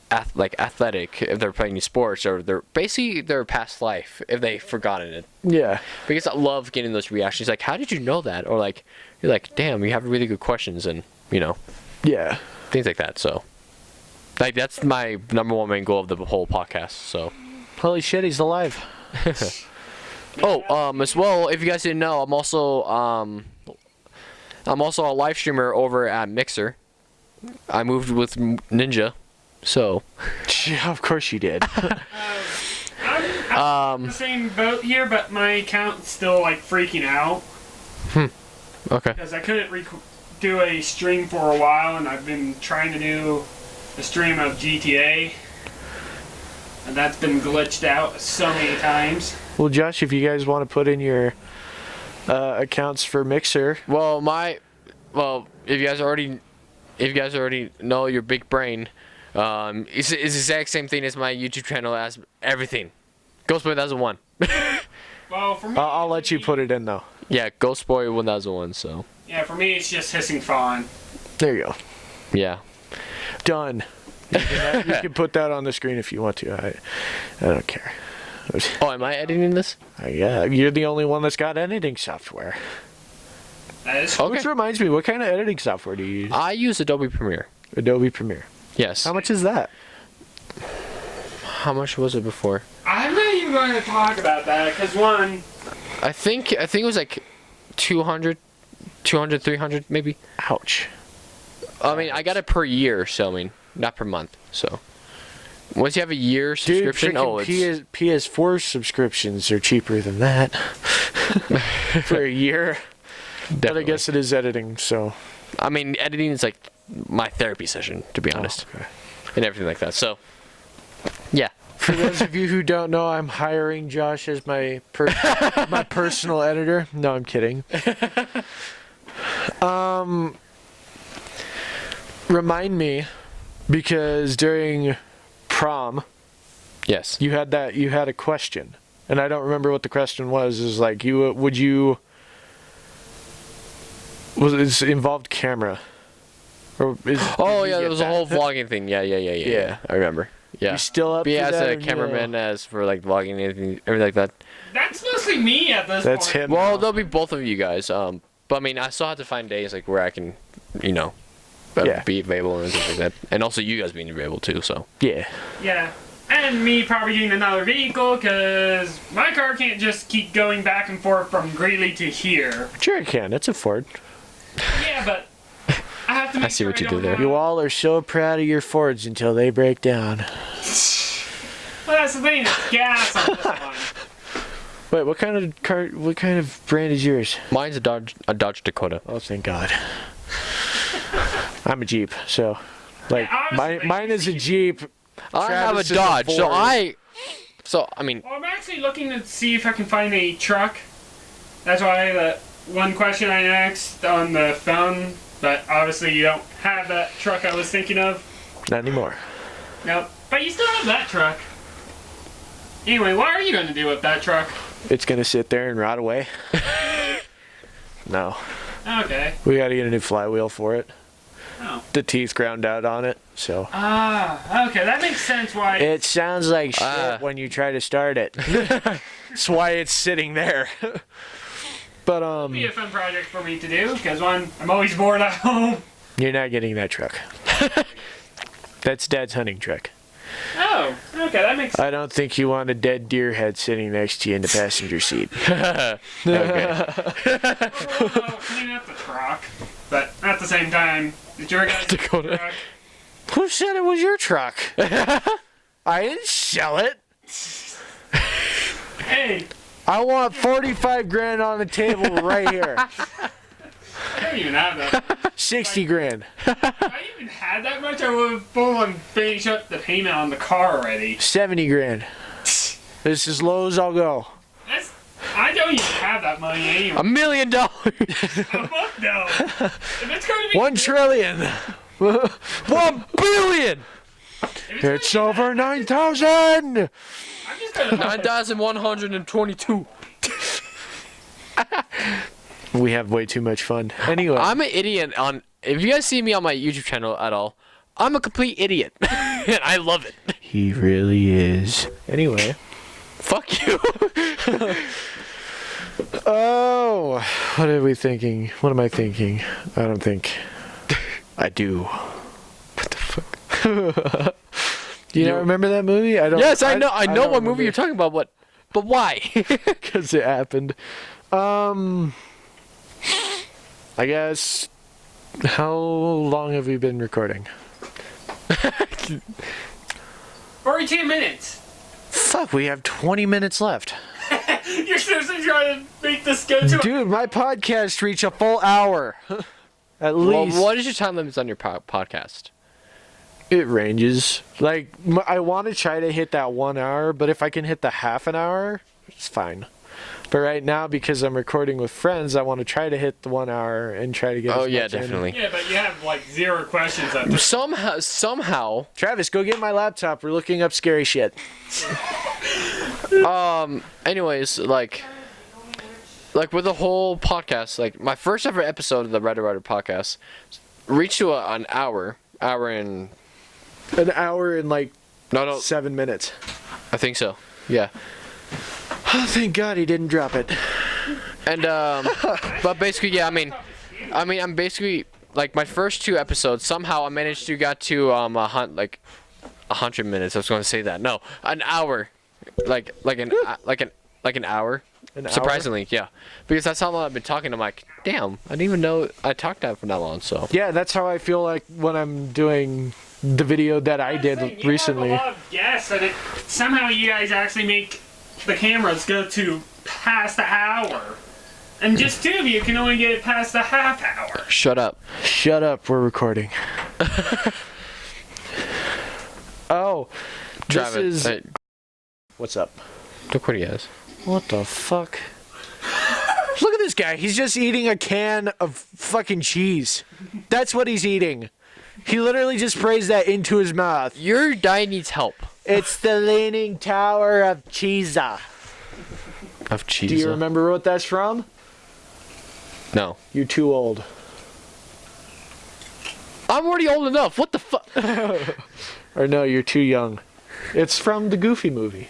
athletic if they're playing sports, or their past life if they've forgotten it. Yeah. Because I love getting those reactions. Like, how did you know that? Or like, you're like, damn, you have really good questions, and Yeah. things like that. So, like, that's my number one main goal of the whole podcast. So. Holy shit, he's alive. As well, if you guys didn't know, I'm also a live streamer over at Mixer. I moved with Ninja, so. Yeah, of course you did. I'm in the same boat here, but my account's still freaking out Okay. because I couldn't do a stream for a while, and I've been trying to do a stream of GTA, and that's been glitched out so many times. Well, Josh, if you guys want to put in your accounts for Mixer. Well, if you guys already know your big brain, it's the exact same thing as my YouTube channel as everything. GhostBoy 1001. Well, for me, I'll let you put it in, though. Yeah, GhostBoy 1001, so. Yeah, for me, it's just Hissing Fawn. There you go. Yeah. Done. You can put that on the screen if you want to. I don't care. Oh, am I editing this? Yeah, you're the only one that's got editing software. That is Okay. Which reminds me, what kind of editing software do you use? I use Adobe Premiere. Adobe Premiere. Yes. How much is that? How much was it before? I'm not even going to talk about that because one, I think it was like 200, 300 maybe. Ouch. I mean, I got it per year, so I mean, not per month. So once you have a year subscription, Dude, PS4 subscriptions are cheaper than that for a year. definitely. But I guess it is editing, so. I mean, editing is like my therapy session, to be honest, Okay. and everything like that. So, yeah. For those of you who don't know, I'm hiring Josh as my personal editor. No, I'm kidding. Remind me, because during prom, Yes. you had a question, and I don't remember what the question was. Is like it involved camera? Or Oh did yeah, you there get was a that? whole vlogging thing. Yeah. I remember. Yeah. You still up Be for as that, a or no? cameraman, as for like vlogging, everything like that. that's mostly me at this That's point. him. Well, there'll be both of you guys. But I mean, I still have to find days like where I can, Yeah. be available and things like that, and also you guys being available too. So. Yeah. Yeah. And me probably getting another vehicle because my car can't just keep going back and forth from Greeley to here. Sure, I can. It's a Ford. Yeah, but I have to make I see sure what you don't do there. have- You all are so proud of your Fords until they break down. Well, that's the thing. It's gas on this one. Wait, what kind of car? What kind of brand is yours? Mine's a Dodge Dakota. Oh, thank God. I'm a Jeep, so like Yeah, mine is a Jeep. I have a Travis is a Dodge, so Ford. I mean, Well, I'm actually looking to see if I can find a truck. That's why the one question I asked on the phone, but obviously you don't have that truck I was thinking of. Not anymore. No, but you still have that truck. Anyway, what are you going to do with that truck? It's gonna sit there and rot away. No, Okay. we gotta get a new flywheel for it. Oh. The teeth ground out on it, so. Ah, okay, that makes sense why. It sounds like shit Ah. when you try to start it. That's why it's sitting there. But It'll be a fun project for me to do, because one, I'm always bored at home. you're not getting that truck. That's Dad's hunting truck. Oh, okay, that makes sense. I don't think you want a dead deer head sitting next to you in the passenger seat. okay. I'll clean up the truck, but at the same time, it's your guys' Dakota. truck. Who said it was your truck? I didn't sell it. Hey, I want 45 grand on the table right here. I don't even have that. 60 grand. If I even had that much, I would have full on finished up the payment on the car already. 70 grand. This is as low as I'll go. I don't even have that money anyway. $1 million. Fuck no. If it's going to be 1 trillion. 1 billion. if It's gonna over 9,000. be, I'm just gonna 9,122. We have way too much fun. Anyway. I'm an idiot on. If you guys see me on my YouTube channel at all, I'm a complete idiot, and I love it. He really is. Anyway. Fuck you. Oh, what are we thinking? What am I thinking? I don't think. I do. What the fuck? You don't remember that movie? I don't. Yes, I know. I know don't what movie you're talking about, but why? Because it happened. I guess. How long have we been recording? 42 minutes. Fuck, we have 20 minutes left. You're seriously trying to make this go to Dude, my podcast reach a full hour. At Well, least. what is your time limits on your podcast? It ranges. Like, I want to try to hit that 1 hour, but if I can hit the half an hour, it's fine. But right now, because I'm recording with friends, I want to try to hit the 1 hour and try to get Oh as yeah, much in. definitely. Yeah, but you have like 0 questions at this. Somehow. Travis, go get my laptop. We're looking up scary shit. Anyways, like with the whole podcast, like my first ever episode of the Red Rider podcast reached to an hour and An hour and like no, 7 minutes. I think so. Yeah. Oh, thank God he didn't drop it. And but basically, yeah, I mean, I'm basically like my first 2 episodes. Somehow I managed to got to 100 minutes. I was going to say that. No, an hour, like an hour. An hour? Surprisingly, yeah, because that's how long I've been talking. I'm like, damn, I didn't even know I talked that for that long. So Yeah, that's how I feel like when I'm doing the video that I did recently. You have a lot of guests, and somehow you guys actually make the cameras go to past the hour. And just 2 of you can only get it past the half hour. shut up. Shut up, we're recording. Oh, Travis, this is... What's up? look what he has. What the fuck? Look at this guy. He's just eating a can of fucking cheese. That's what he's eating. He literally just sprays that into his mouth. Your diet needs help. It's the Leaning Tower of Cheesa. Of cheese. Do you remember what that's from? No. You're too old. I'm already old enough. What the fuck? Or no, you're too young. It's from the Goofy movie.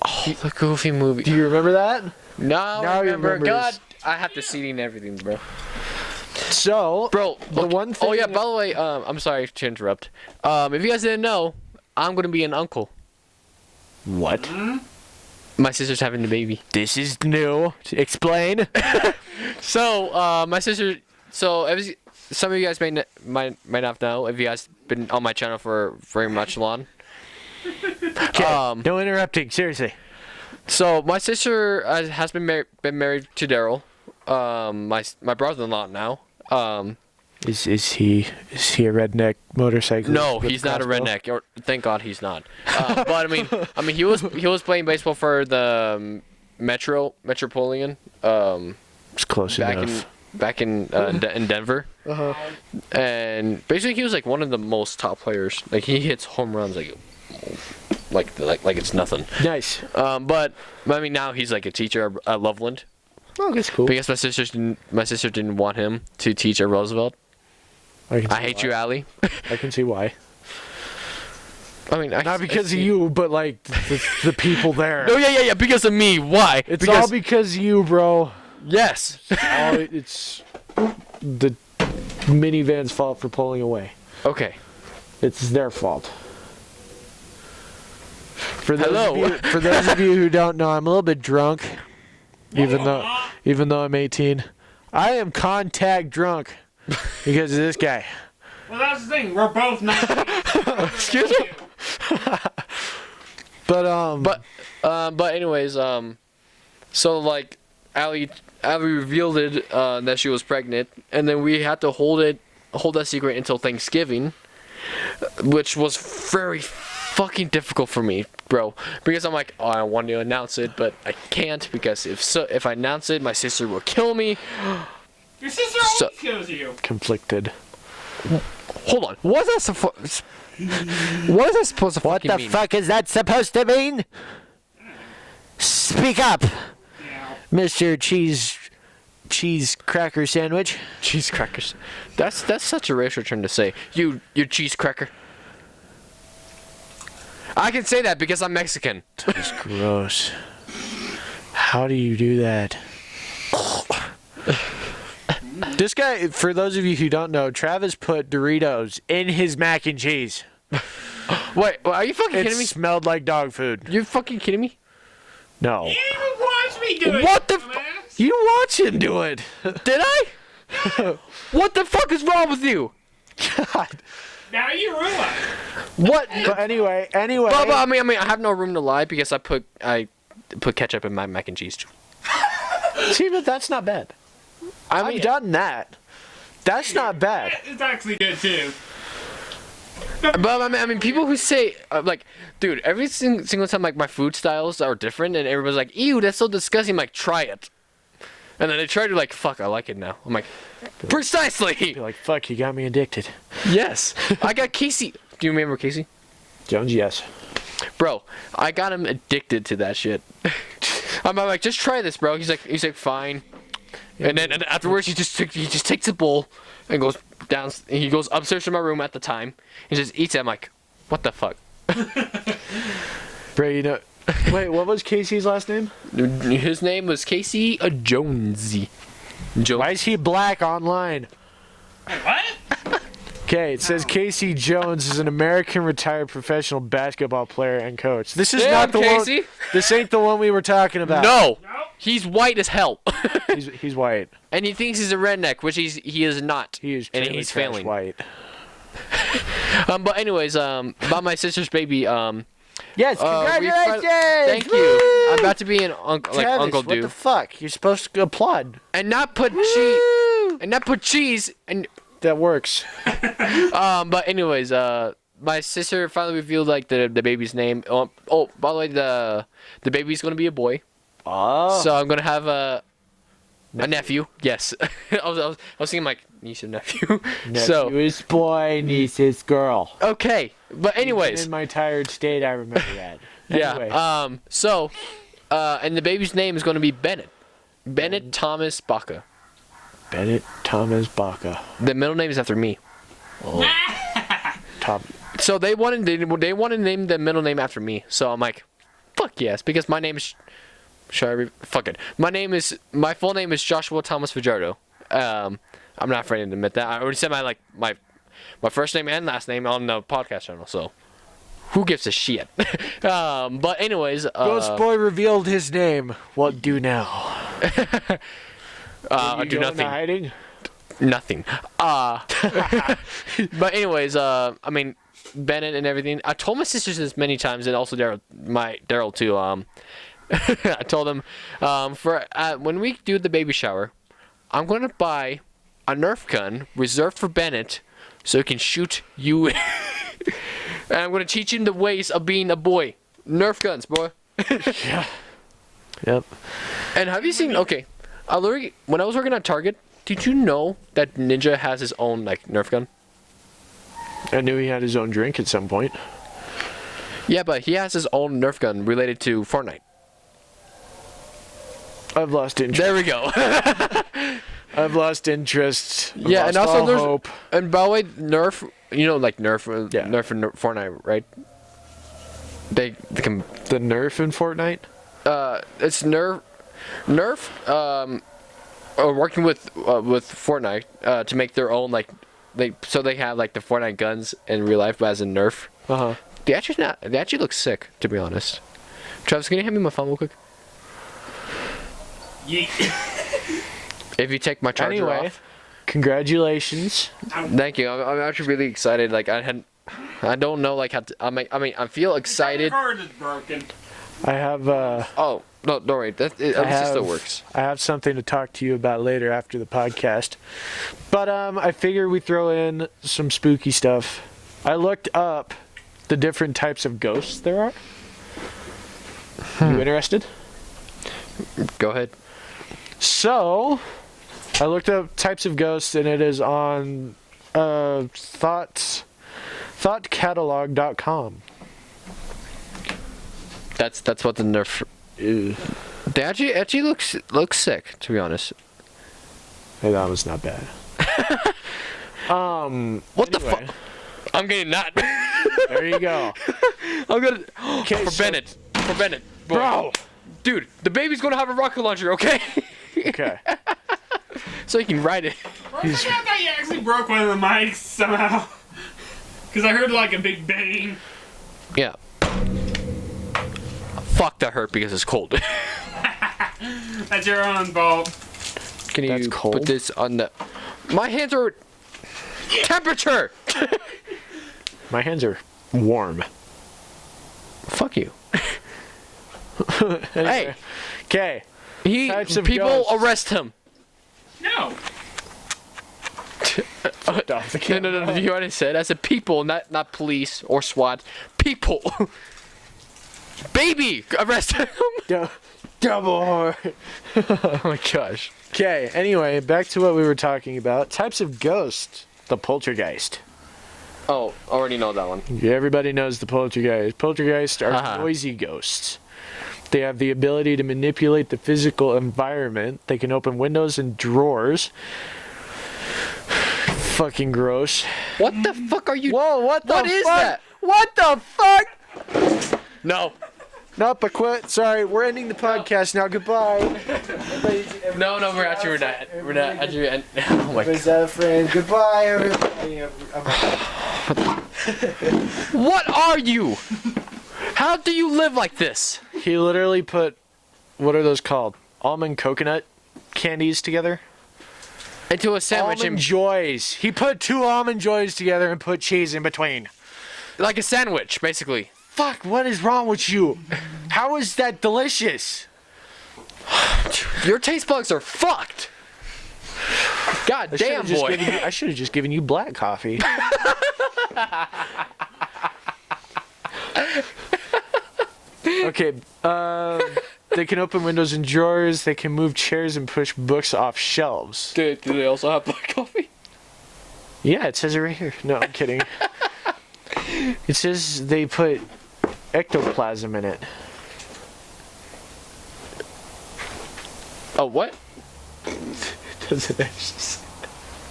Oh, the Goofy movie. Do you remember that? No, Now you remember. remember God, this. I have the seating and everything, bro. So, Bro, the look, one thing... Oh yeah, by the way, I'm sorry to interrupt. If you guys didn't know, I'm gonna be an uncle. What? My sister's having the baby. This is new. Explain. So, my sister. So, some of you guys might not know if you guys been on my channel for very much long. Okay. No interrupting. Seriously. So my sister has been married to Daryl, my brother-in-law now. Is he a redneck motorcycle? No, he's not a redneck. Or thank God he's not. But I mean, he was playing baseball for the Metropolitan. It's close enough. Back in Denver. Uh-huh. And basically, he was like one of the most top players. Like he hits home runs like it's nothing. Nice. But I mean, now he's like a teacher at Loveland. Oh, that's cool. Because my sister didn't want him to teach at Roosevelt. I hate you, Allie. I can see why. I mean, not because of you, but like the people there. No, yeah, because of me. Why? It's all because of you, bro. Yes. It's the minivan's fault for pulling away. Okay. It's their fault. For those of you who don't know, I'm a little bit drunk. Even though I'm 18, I am contact drunk because of this guy. Well, that's the thing. We're both 19. Excuse me. But anyways, so like Allie revealed it that she was pregnant, and then we had to hold that secret until Thanksgiving, which was very fucking difficult for me, bro, because I'm like, oh, I want to announce it, but I can't because if I announce it, my sister will kill me. Your sister always kills you. Conflicted. Hold on, what is that supposed to fucking mean? What the fuck is that supposed to mean? Speak up, Yeah. Mr. Cheese cracker sandwich. Cheese crackers. That's such a racial term to say. You cheese cracker. I can say that because I'm Mexican. That's gross. How do you do that? This guy, for those of you who don't know, Travis put Doritos in his mac and cheese. Wait, are you fucking kidding me? It smelled like dog food. You're fucking kidding me? No. You even watched me do it. What the dumbass. You watch him do it. Did I? What the fuck is wrong with you? God. Now you realize. What? But anyway. But I mean, I have no room to lie because I put ketchup in my mac and cheese. See, but that's not bad. I've done that. That's not bad. It's actually good too. But I mean, people who say like, dude, every single time like my food styles are different, and everybody's like, "Ew, that's so disgusting." I'm like, try it, and then they try to like, "Fuck, I like it now." I'm like, precisely. Be like, fuck, you got me addicted. Yes, I got Casey. Do you remember Casey? Jones, yes. Bro, I got him addicted to that shit. I'm like, just try this, bro. He's like, fine. And then afterwards, he just takes a bowl and goes down. He goes upstairs to my room at the time and just eats it. I'm like, what the fuck? Bro, you know. Wait, what was Casey's last name? His name was Casey Jonesy. Why is he black online? Wait, what? Okay, it says Casey Jones is an American retired professional basketball player and coach. This is not the Casey. one. This ain't the one we were talking about. No, Nope. he's white as hell, he's white. and he thinks he's a redneck, which he is not. He is and trailer he's trash failing. white. But anyways, about my sister's baby. Yes, congratulations! Thank you. Woo! I'm about to be an uncle, like Travis, Uncle what Dude, the fuck? You're supposed to applaud. and not put cheese and. That works. But anyways, my sister finally revealed like the baby's name. Oh, by the way, the baby's gonna be a boy. Oh. So I'm gonna have a nephew. Yes, I was thinking like niece and nephew. So Nephew is boy, niece is girl. okay, but anyways, In my tired state, I remember that. Anyway. yeah. And the baby's name is gonna be Bennett. Bennett Thomas Baca. Bennett Thomas Baca. The middle name is after me. Top. So they wanted to name the middle name after me. So I'm like, fuck yes, because my name is. Fuck it. My full name is Joshua Thomas Fajardo. I'm not afraid to admit that. I already said my first name and last name on the podcast channel. So who gives a shit? But anyways, GhostBoy revealed his name. What do now? I do nothing. Hiding? Nothing. But anyways, I mean, Bennett and everything. I told my sisters this many times, and also Daryl too. I told them when we do the baby shower, I'm gonna buy a Nerf gun reserved for Bennett, so he can shoot you. And I'm gonna teach him the ways of being a boy. Nerf guns, boy. Yeah. Yep. And have you seen? Okay, when I was working at Target, did you know that Ninja has his own like Nerf gun? I knew he had his own drink at some point. Yeah, but he has his own Nerf gun related to Fortnite. I've lost interest. There we go. I've lost interest. I've Yeah, lost and also all there's hope. and by the way, Nerf, you know, like Nerf, Yeah. Nerf and Fortnite, right? They can. The Nerf in Fortnite? It's Nerf, working with Fortnite to make their own like, they have like the Fortnite guns in real life, but as a Nerf. Uh-huh. They actually look sick, to be honest. Travis, can you hand me my phone real quick? Yeet. If you take my charger Anyway, off. congratulations. Thank you. I'm actually really excited. Like I don't know like how to. I mean I feel excited. Your card is broken. I have Oh no, don't worry. It still works. I have something to talk to you about later after the podcast. But I figure we throw in some spooky stuff. I looked up the different types of ghosts there are. You interested? Go ahead. So, I looked up types of ghosts, and it is on thoughtcatalog.com. That's what the Nerf. They actually looks sick, to be honest. Hey, that was not bad. What the anyway. fuck? I'm getting that. There you go. I'm gonna Okay, for Bennett. Boy. Bro. Dude, the baby's gonna have a rocket launcher, okay? Okay. So he can ride it. I thought you actually broke one of the mics somehow. Because I heard like a big bang. Yeah. Fuck, that hurt because it's cold. That's your own fault. Can you That's cold? put this on the... My hands are... Temperature! My hands are warm. Fuck you. Anyway. Okay. Types of People ghosts. arrest him. No. No, you already said. I said people, not police or SWAT. People. Baby, arrest him. Double hard. Oh my gosh. Okay, anyway, back to what we were talking about. Types of ghosts. The poltergeist. Oh, already know that one. Everybody knows the poltergeist. Poltergeists are Uh-huh. noisy ghosts. They have the ability to manipulate the physical environment. They can open windows and drawers. Fucking gross. What the fuck are you? Whoa, what What is that? What the fuck? No. Nope, I quit. Sorry, we're ending the podcast now. Goodbye. No, we're not. Actually, oh my god. that a friend? Goodbye, everybody. What are you? How do you live like this? He literally put, what are those called? Almond coconut candies together? Into a sandwich Almond and Joys. He put 2 Almond Joys together and put cheese in between. like a sandwich, basically. Fuck, what is wrong with you? How is that delicious? Your taste buds are fucked. God damn, boy. I should have just given you black coffee. Okay, they can open windows and drawers. They can move chairs and push books off shelves. Do they also have black coffee? Yeah, it says it right here. No, I'm kidding. It says they put ectoplasm in it. Oh, what? Doesn't actually say.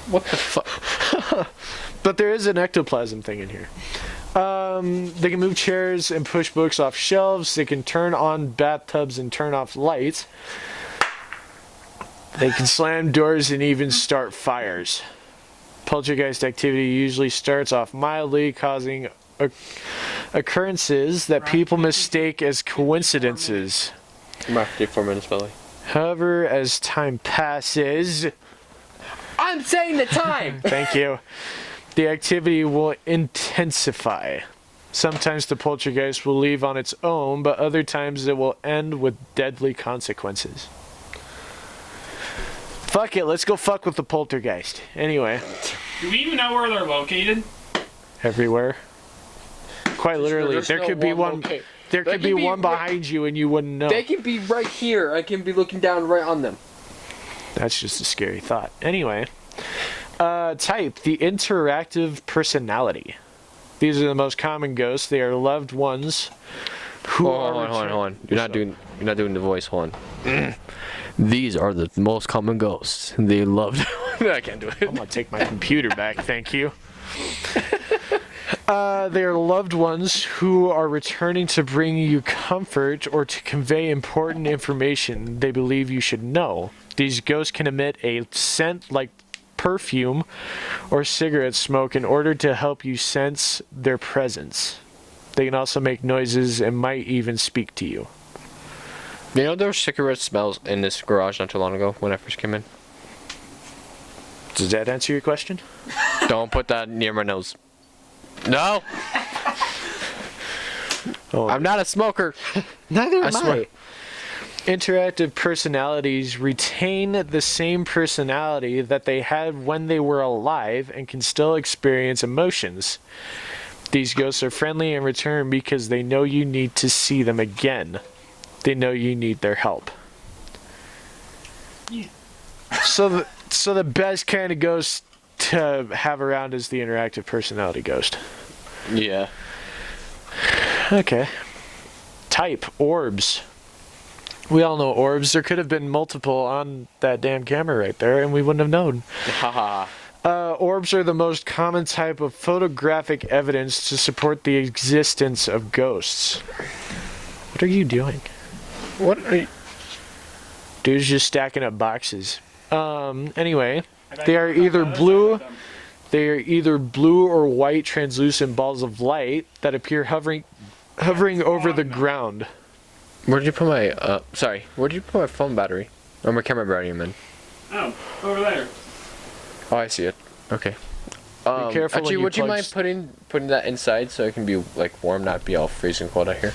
What the fuck? But there is an ectoplasm thing in here. They can move chairs and push books off shelves. They can turn on bathtubs and turn off lights. They can slam doors and even start fires. Poltergeist activity usually starts off mildly, causing occurrences that people mistake as coincidences. I'm after 4 minutes, by the way. However, as time passes... I'm saying the time! Thank you. The activity will intensify. Sometimes the poltergeist will leave on its own, but other times it will end with deadly consequences. Fuck it, let's go fuck with the poltergeist. Anyway. Do we even know where they're located? Everywhere. Quite literally. There's There no could be one. loca- There They could can be be one behind you and you wouldn't know. They can be right here. I can be looking down right on them. That's just a scary thought. Anyway. Type, the interactive personality. These are the most common ghosts. They are loved ones who are Hold on. You're not doing the voice. Hold on. These are the most common ghosts. They loved. I can't do it. I'm gonna take my computer back, thank you. They are loved ones who are returning to bring you comfort or to convey important information they believe you should know. These ghosts can emit a scent like perfume or cigarette smoke in order to help you sense their presence. They can also make noises and might even speak to you. You know there were cigarette smells in this garage not too long ago when I first came in? Does that answer your question? Don't put that near my nose. No! Oh, I'm not a smoker. neither am swear. I. Interactive personalities retain the same personality that they had when they were alive and can still experience emotions. These ghosts are friendly in return because they know you need to see them again. They know you need their help. Yeah. So the best kind of ghost to have around is the interactive personality ghost. Yeah. Okay. Type, orbs. We all know orbs. There could have been multiple on that damn camera right there, and we wouldn't have known. Haha. Orbs are the most common type of photographic evidence to support the existence of ghosts. What are you doing? What are you? Dude's just stacking up boxes. Anyway, I bet they are you either found blue. others with them. They are either blue or white translucent balls of light that appear hovering over the ground. Where did you put my, sorry, where did you put my phone battery? Or my camera battery, man? Oh, over there. Oh, I see it. Okay. careful when Actually, you would you plug mind putting that inside so it can be, like, warm, not be all freezing cold out here?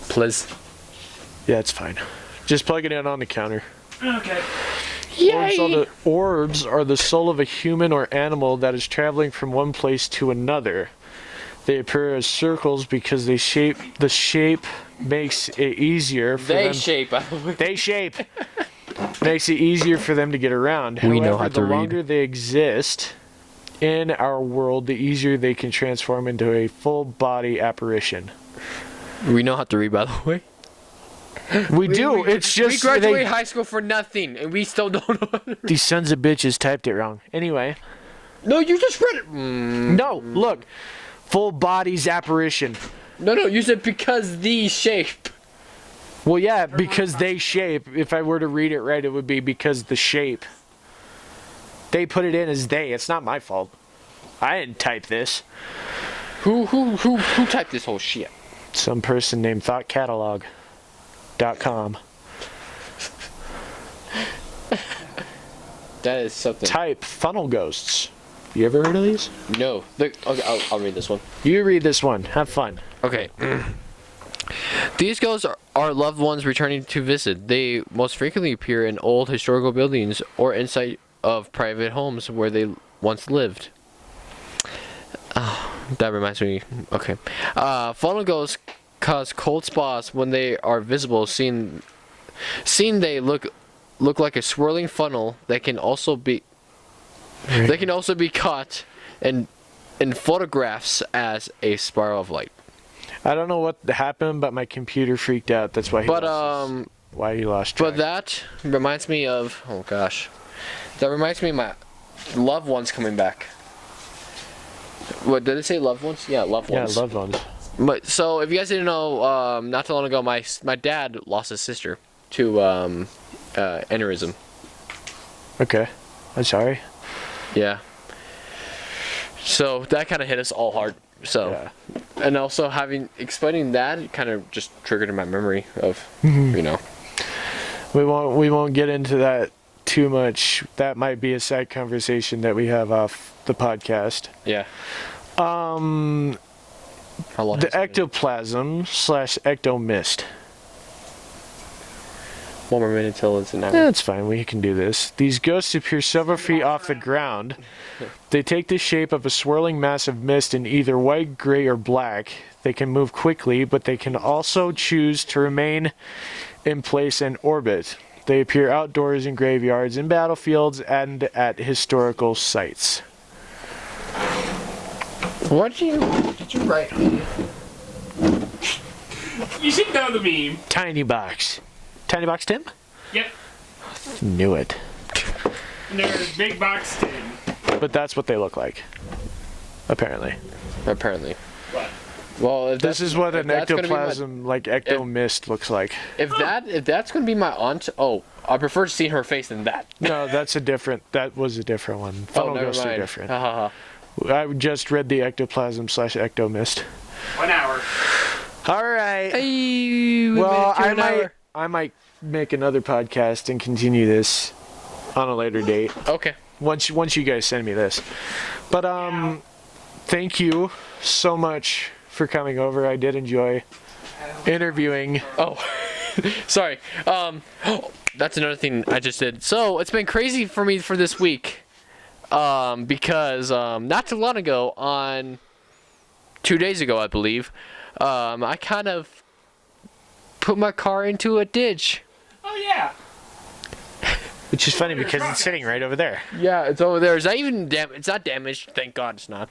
Please. Yeah, it's fine. Just plug it in on the counter. Okay. Orbs are the soul of a human or animal that is traveling from one place to another. They appear as circles because the shape makes it easier for them. They shape. Makes it easier for them to get around. We However, know how to the read. longer they exist in our world, the easier they can transform into a full body apparition. We know how to read, by the way. We do. It's just we graduated high school for nothing, and we still don't know how to read. these sons of bitches typed it wrong. Anyway. No, you just read it. No, look. Full body's apparition. No, you said because the shape. Well, yeah, because they shape. If I were to read it right, it would be because the shape. They put it in as they. It's not my fault. I didn't type this. Who typed this whole shit? Some person named thoughtcatalog.com. That is something. Type funnel ghosts. You ever heard of these? No. Okay, I'll read this one. You read this one. Have fun. Okay. These ghosts are loved ones returning to visit. They most frequently appear in old historical buildings or inside of private homes where they once lived. That reminds me. Okay. Funnel ghosts cause cold spots when they are visible. Seen they look like a swirling funnel that can also be caught in photographs as a spiral of light. I don't know what happened, but my computer freaked out. That's why he lost track. But that reminds me of that reminds me of my loved ones coming back. What did it say? Loved ones? Yeah, loved ones. Yeah, loved ones. But so if you guys didn't know, not too long ago, my dad lost his sister to aneurysm. Okay. I'm sorry. Yeah. So that kind of hit us all hard. So, Yeah. and also explaining that, it kind of just triggered in my memory of, you know. We won't get into that too much. That might be a side conversation that we have off the podcast. Yeah. How long? The ectoplasm / ectomist. 1 more minute till it's an hour. That's fine. We can do this. These ghosts appear several feet off the ground. They take the shape of a swirling mass of mist in either white, gray, or black. They can move quickly, but they can also choose to remain in place and orbit. They appear outdoors in graveyards, in battlefields, and at historical sites. What did you write? You should know the meme. Tiny box. Tiny box Tim? Yep. Knew it. And there's big box tin. But that's what they look like. Apparently. Apparently. What? Well, if This is what an that's gonna be ectoplasm, like ectomist, looks like. if that's gonna be my aunt, I prefer to see her face than that. No, that was a different one. Funnel ghosts are different. Ha, ha, ha. I just read the ectoplasm / ectomist. 1 hour. All right. Hey, Well, I might make another podcast and continue this on a later date. Okay. Once you guys send me this. But thank you so much for coming over. I did enjoy interviewing. Oh, sorry. That's another thing I just did. So it's been crazy for me for this week, because not too long ago, on 2 days ago, I believe, I kind of put my car into a ditch. Oh, yeah. Which is funny because it's sitting right over there. Yeah, it's over there. Is that even It's not damaged. Thank God it's not,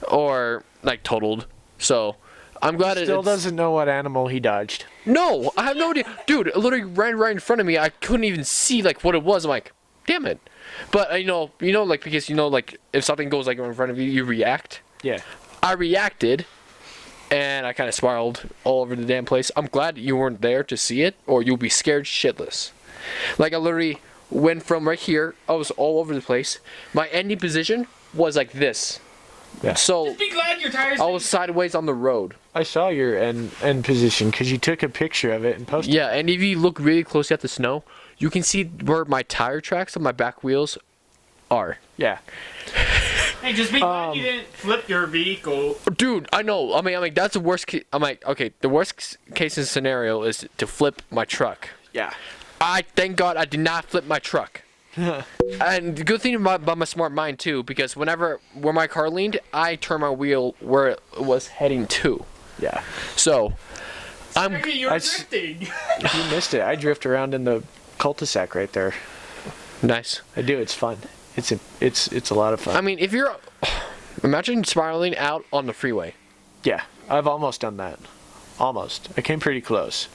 or like totaled. So I'm glad it Still doesn't know what animal he dodged. No, I have no idea. Dude, it literally ran right in front of me. I couldn't even see like what it was. I'm like, damn it. But you know, like because like if something goes like in front of you, you react. Yeah. I reacted, and I kind of spiraled all over the damn place. I'm glad you weren't there to see it, or you'll be scared shitless. Like I literally went from right here. I was all over the place. My ending position was like this. Yeah. So Just be glad your tires. I was sideways on the road. I saw your end position because you took a picture of it and posted. Yeah, and if you look really closely at the snow, you can see where my tire tracks on my back wheels are. Yeah. Hey, just be glad you didn't flip your vehicle. Dude, I know. I mean, that's the worst. I'm like, okay, the worst case scenario is to flip my truck. Yeah. I thank God I did not flip my truck. And the good thing about my smart mind too, because where my car leaned, I turned my wheel where it was heading to. Yeah. So, Maybe you're I drifting. You missed it. I drift around in the cul-de-sac right there. nice. I do. It's fun. It's a lot of fun. I mean, if you're, imagine spiraling out on the freeway. Yeah. I've almost done that. Almost. I came pretty close.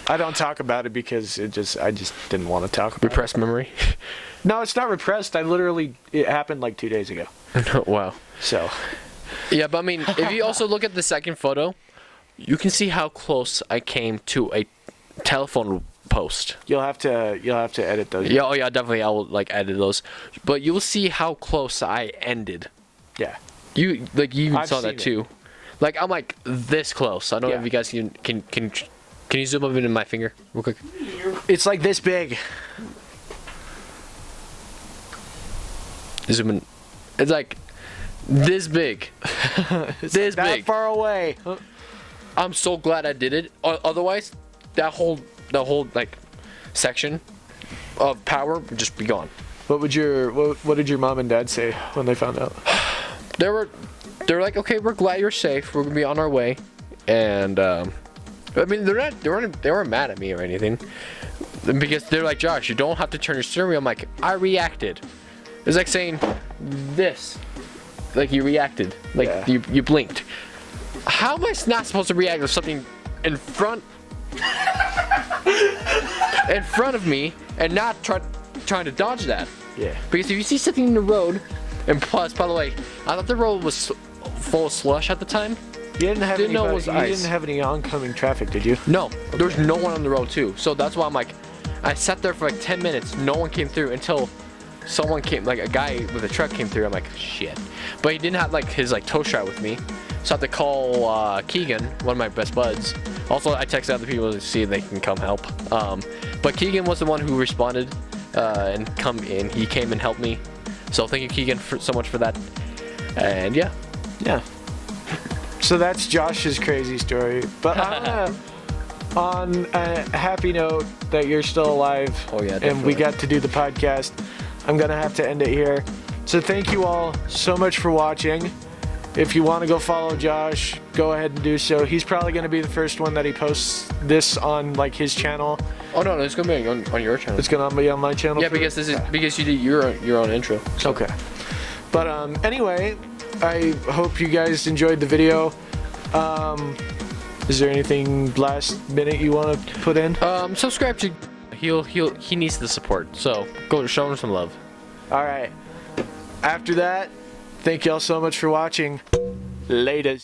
I don't talk about it because I just didn't want to talk about Repressed memory. it. No, it's not repressed. It happened like 2 days ago. Wow. So. Yeah, but I mean, if you also look at the second photo, you can see how close I came to a telephone post. You'll have to edit those. Yeah, oh yeah, definitely. I will like edit those, but you'll see how close I ended. Yeah. You even I've saw that seen too. Like I'm like this close. I don't know Yeah. if you guys can you zoom up into my finger real quick? It's like this big. Zoom in. It's like this big. This That big. far away. I'm so glad I did it. Otherwise, the whole like section of power would just be gone. What did your mom and dad say when they found out? They were like, okay, we're glad you're safe. We're gonna be on our way, and I mean, they weren't mad at me or anything, because they're like, Josh, you don't have to turn your steering wheel. I'm like, I reacted. It's like saying this, like you reacted, like Yeah. you blinked. How am I not supposed to react if something in front of me and not trying to dodge that? Yeah. Because if you see something in the road, and plus, by the way, I thought the road was full of slush at the time. You didn't have Didn't know it was ice. didn't have any oncoming traffic, did you? No, there was no one on the road too. So that's why I'm like, I sat there for like 10 minutes. No one came through until someone came, like a guy with a truck came through. I'm like, shit. But he didn't have like his like tow strap with me. So I had to call Keegan, one of my best buds. Also, I texted other people to see if they can come help. But Keegan was the one who responded and he came and helped me. So thank you, Keegan, so much for that. And yeah. So that's Josh's crazy story. But I'm gonna, on a happy note that you're still alive. Oh yeah, and we got to do the podcast. I'm gonna have to end it here. So thank you all so much for watching. If you want to go follow Josh, go ahead and do so. He's probably going to be the first one that he posts this on, like, his channel. Oh no, it's gonna be on your channel. It's going to be on my channel. Yeah, because because you did your own intro. So. Okay. But anyway, I hope you guys enjoyed the video. Is there anything last minute you want to put in? Subscribe to. He needs the support. So go show him some love. All right. After that, thank y'all so much for watching. Laters.